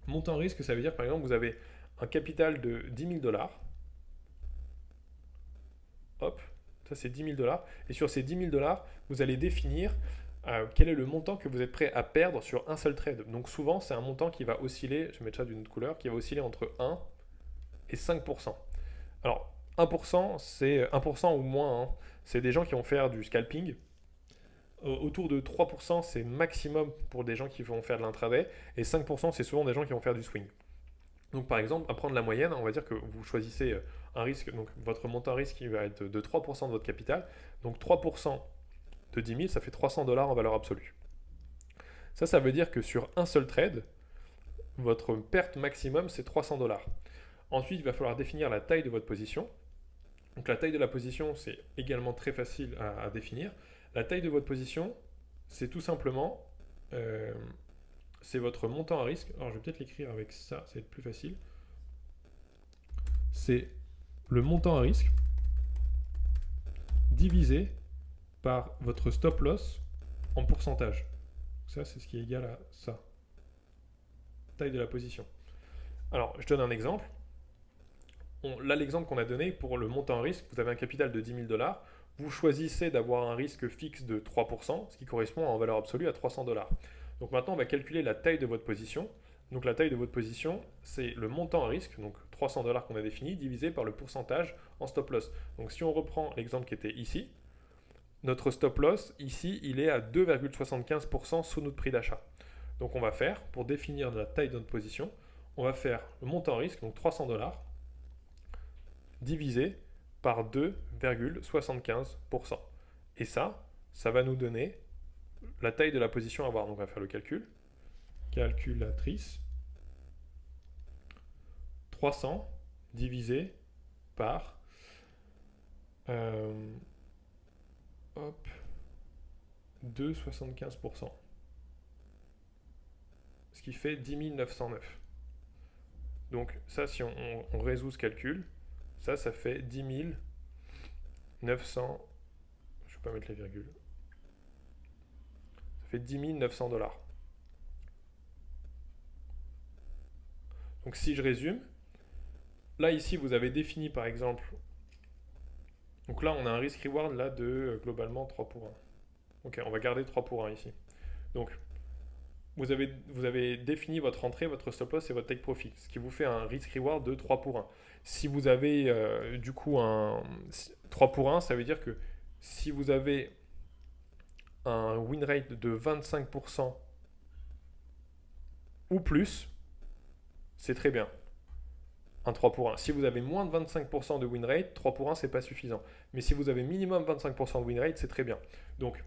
Montant en risque, ça veut dire par exemple, vous avez un capital de 10 000 $. Hop, ça c'est 10 000 $. Et sur ces 10 000 $, vous allez définir quel est le montant que vous êtes prêt à perdre sur un seul trade. Donc souvent, c'est un montant qui va osciller, je vais mettre ça d'une autre couleur, qui va osciller entre 1 et 5%. Alors, 1%, c'est 1% ou moins. Hein. C'est des gens qui vont faire du scalping. Autour de 3%, c'est maximum pour des gens qui vont faire de l'intraday. Et 5%, c'est souvent des gens qui vont faire du swing. Donc par exemple, à prendre la moyenne, on va dire que vous choisissez un risque, donc votre montant risque qui va être de 3% de votre capital. Donc 3% de 10 000, ça fait 300 $ en valeur absolue. Ça veut dire que sur un seul trade, votre perte maximum, c'est 300 dollars. Ensuite, il va falloir définir la taille de votre position. Donc la taille de la position, c'est également très facile à définir. La taille de votre position, c'est tout simplement, c'est votre montant à risque. Alors je vais peut-être l'écrire avec ça, ça va être plus facile. C'est le montant à risque divisé par votre stop loss en pourcentage. Ça, c'est ce qui est égal à ça. Taille de la position. Alors, je donne un exemple. Là, l'exemple qu'on a donné pour le montant à risque, vous avez un capital de 10 000 dollars. Vous choisissez d'avoir un risque fixe de 3%, ce qui correspond en valeur absolue à 300 dollars. Donc maintenant, on va calculer la taille de votre position. Donc la taille de votre position, c'est le montant à risque, donc 300 dollars qu'on a défini, divisé par le pourcentage en stop loss. Donc si on reprend l'exemple qui était ici, notre stop loss, ici, il est à 2,75% sous notre prix d'achat. Donc on va faire, pour définir la taille de notre position, on va faire le montant à risque, donc 300 dollars, divisé par 2,75%. Et ça va nous donner la taille de la position à avoir. Donc on va faire le calcul. Calculatrice. 300 divisé par 2,75%. Ce qui fait 10 909. Donc ça, si on résout ce calcul, ça fait 10 900. Je ne vais pas mettre la virgule. Ça fait 10 900 dollars. Donc si je résume, là ici vous avez défini par exemple, donc là on a un risk reward là de globalement 3 pour 1. Ok, on va garder 3 pour 1 ici. Donc vous avez défini votre entrée, votre stop loss et votre take profit, ce qui vous fait un risk reward de 3 pour 1. Si vous avez du coup un 3 pour 1, ça veut dire que si vous avez un win rate de 25% ou plus, c'est très bien. Un 3 pour 1. Si vous avez moins de 25% de win rate, 3 pour 1, c'est pas suffisant. Mais si vous avez minimum 25% de win rate, c'est très bien. Donc,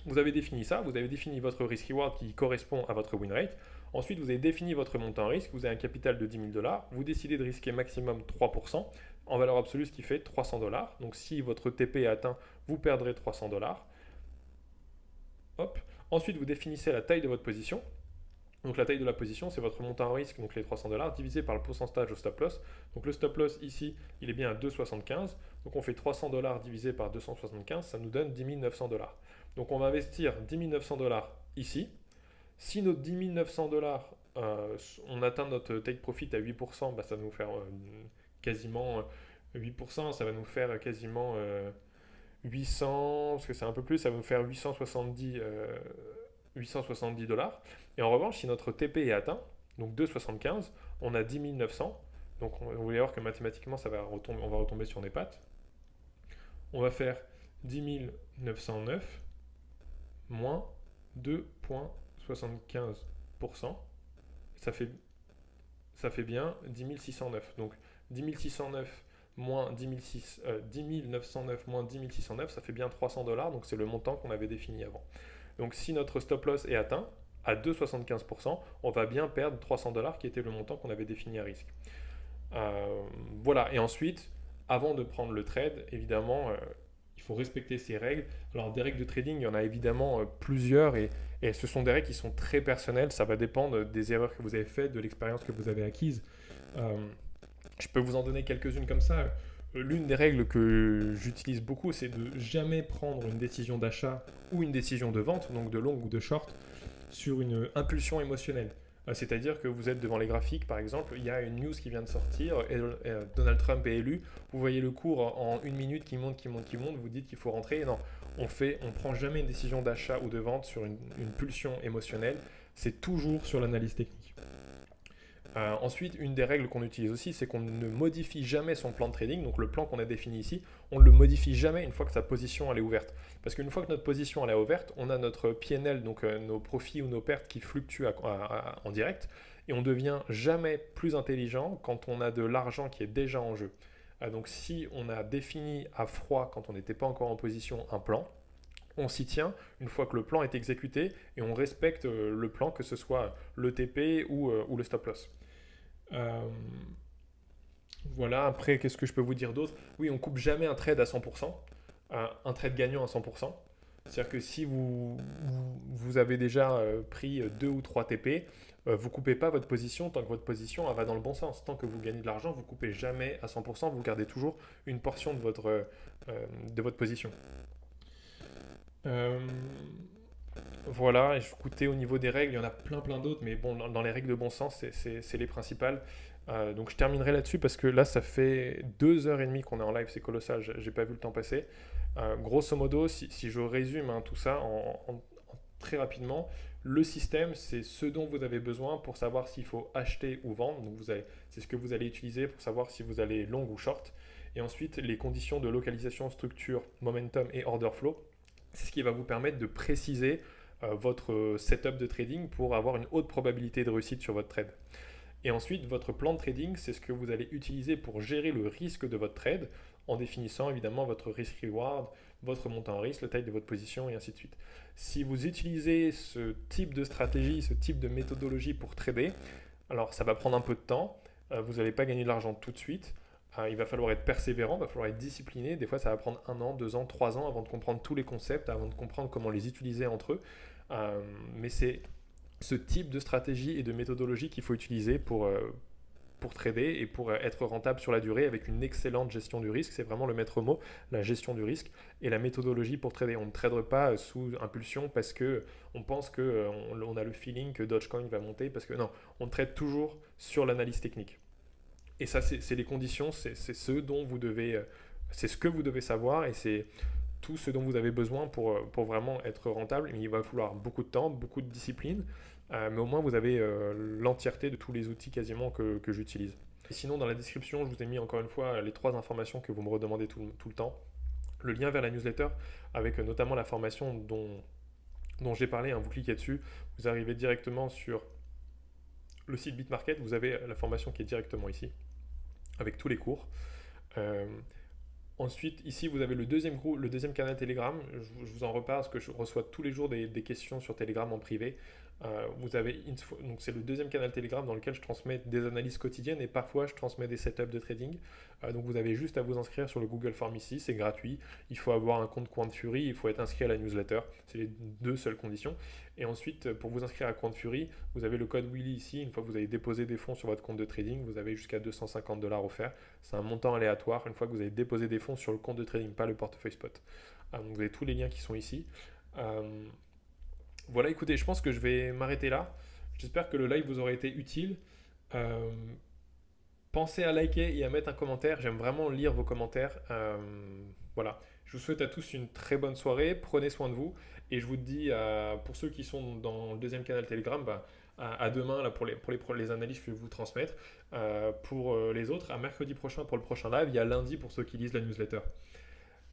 vous avez défini ça, vous avez défini votre risk reward qui correspond à votre win rate. Ensuite, vous avez défini votre montant à risque, vous avez un capital de 10 000 dollars. Vous décidez de risquer maximum 3% en valeur absolue, ce qui fait 300 dollars. Donc, si votre TP est atteint, vous perdrez 300 dollars. Hop. Ensuite, vous définissez la taille de votre position. Donc la taille de la position, c'est votre montant à risque, donc les 300 dollars, divisé par le pourcentage au stop loss. Donc le stop loss ici, il est bien à 2,75. Donc on fait 300 dollars divisé par 275, ça nous donne 10 900 dollars. Donc on va investir 10 900 dollars ici. Si nos 10 900 dollars, on atteint notre take profit à 8%, bah, ça va nous faire quasiment 8%, ça va nous faire quasiment 800, parce que c'est un peu plus, ça va nous faire 870 dollars. Et en revanche, si notre TP est atteint, donc 2,75, on a 10 900. Donc vous allez voir que mathématiquement, on va retomber sur des pattes. On va faire 10 909 moins 2,75%. Ça fait bien 10 609. Donc 10 609 moins 10 909 moins 10 609, ça fait bien 300 dollars. Donc c'est le montant qu'on avait défini avant. Donc si notre stop loss est atteint à 2,75%, on va bien perdre 300 dollars qui était le montant qu'on avait défini à risque. Voilà, et ensuite, avant de prendre le trade, évidemment, il faut respecter ces règles. Alors des règles de trading, il y en a évidemment plusieurs et ce sont des règles qui sont très personnelles, ça va dépendre des erreurs que vous avez faites, de l'expérience que vous avez acquise. Je peux vous en donner quelques-unes comme ça. L'une des règles que j'utilise beaucoup, c'est de jamais prendre une décision d'achat ou une décision de vente, donc de long ou de short, sur une impulsion émotionnelle. C'est-à-dire que vous êtes devant les graphiques, par exemple, il y a une news qui vient de sortir, Donald Trump est élu, vous voyez le cours en une minute qui monte, vous dites qu'il faut rentrer. Non, on prend jamais une décision d'achat ou de vente sur une pulsion émotionnelle, c'est toujours sur l'analyse technique. Ensuite, une des règles qu'on utilise aussi, c'est qu'on ne modifie jamais son plan de trading. Donc le plan qu'on a défini ici, on ne le modifie jamais une fois que sa position elle est ouverte. Parce qu'une fois que notre position elle est ouverte, on a notre PNL, donc nos profits ou nos pertes qui fluctuent en direct. Et on devient jamais plus intelligent quand on a de l'argent qui est déjà en jeu. Donc si on a défini à froid, quand on n'était pas encore en position, un plan, on s'y tient une fois que le plan est exécuté et on respecte le plan, que ce soit le TP ou le stop loss. Euh, voilà, après, qu'est-ce que je peux vous dire d'autre? Oui, on coupe jamais un trade à 100%, un trade gagnant à 100%. C'est-à-dire que si vous avez déjà pris 2 ou 3 TP, vous ne coupez pas votre position tant que votre position elle va dans le bon sens. Tant que vous gagnez de l'argent, vous ne coupez jamais à 100%, vous gardez toujours une portion de votre position. Euh, voilà, et écoutez, au niveau des règles, il y en a plein d'autres, mais bon, dans les règles de bon sens, c'est les principales. Donc je terminerai là-dessus parce que là, ça fait 2h30 qu'on est en live, c'est colossal, j'ai pas vu le temps passer. Grosso modo, si je résume tout ça très rapidement, le système, c'est ce dont vous avez besoin pour savoir s'il faut acheter ou vendre. Donc c'est ce que vous allez utiliser pour savoir si vous allez long ou short. Et ensuite, les conditions de localisation, structure, momentum et order flow, c'est ce qui va vous permettre de préciser votre setup de trading pour avoir une haute probabilité de réussite sur votre trade. Et ensuite, votre plan de trading, c'est ce que vous allez utiliser pour gérer le risque de votre trade en définissant évidemment votre risk-reward, votre montant en risque, la taille de votre position et ainsi de suite. Si vous utilisez ce type de stratégie, ce type de méthodologie pour trader, alors ça va prendre un peu de temps, vous n'allez pas gagner de l'argent tout de suite, il va falloir être persévérant, il va falloir être discipliné, des fois ça va prendre 1 an, 2 ans, 3 ans avant de comprendre tous les concepts, avant de comprendre comment les utiliser entre eux, mais c'est ce type de stratégie et de méthodologie qu'il faut utiliser pour trader et pour être rentable sur la durée avec une excellente gestion du risque. C'est vraiment le maître mot, la gestion du risque et la méthodologie pour trader. On ne trade pas sous impulsion parce que on pense qu'on a le feeling que Dogecoin va monter, parce que non, on trade toujours sur l'analyse technique. Et ça, c'est les conditions, c'est c'est ce que vous devez savoir et c'est tout ce dont vous avez besoin pour vraiment être rentable. Il va falloir beaucoup de temps, beaucoup de discipline, mais au moins vous avez l'entièreté de tous les outils quasiment que j'utilise. Et sinon, dans la description, je vous ai mis encore une fois les 3 informations que vous me redemandez tout le temps. Le lien vers la newsletter, avec notamment la formation dont j'ai parlé, vous cliquez dessus, vous arrivez directement sur le site Bitmarket, vous avez la formation qui est directement ici, avec tous les cours. Euh, Ensuite, ici, vous avez le deuxième canal Telegram. Je vous en reparle parce que je reçois tous les jours des questions sur Telegram en privé. Vous avez donc c'est le deuxième canal Telegram dans lequel je transmets des analyses quotidiennes et parfois je transmets des setups de trading. Donc vous avez juste à vous inscrire sur le Google Form ici, c'est gratuit. Il faut avoir un compte QuantFury, il faut être inscrit à la newsletter. C'est les 2 seules conditions. Et ensuite, pour vous inscrire à QuantFury, vous avez le code Willy ici. Une fois que vous avez déposé des fonds sur votre compte de trading, vous avez jusqu'à 250$ offerts. C'est un montant aléatoire une fois que vous avez déposé des fonds sur le compte de trading, pas le portefeuille spot. Donc vous avez tous les liens qui sont ici. Voilà, écoutez, je pense que je vais m'arrêter là. J'espère que le live vous aura été utile. Euh, Pensez à liker et à mettre un commentaire. J'aime vraiment lire vos commentaires. Voilà. Je vous souhaite à tous une très bonne soirée. Prenez soin de vous. Et je vous dis, pour ceux qui sont dans le deuxième canal Telegram, à demain là, pour les analyses que je vais vous transmettre. Pour les autres, à mercredi prochain pour le prochain live. Il y a lundi pour ceux qui lisent la newsletter.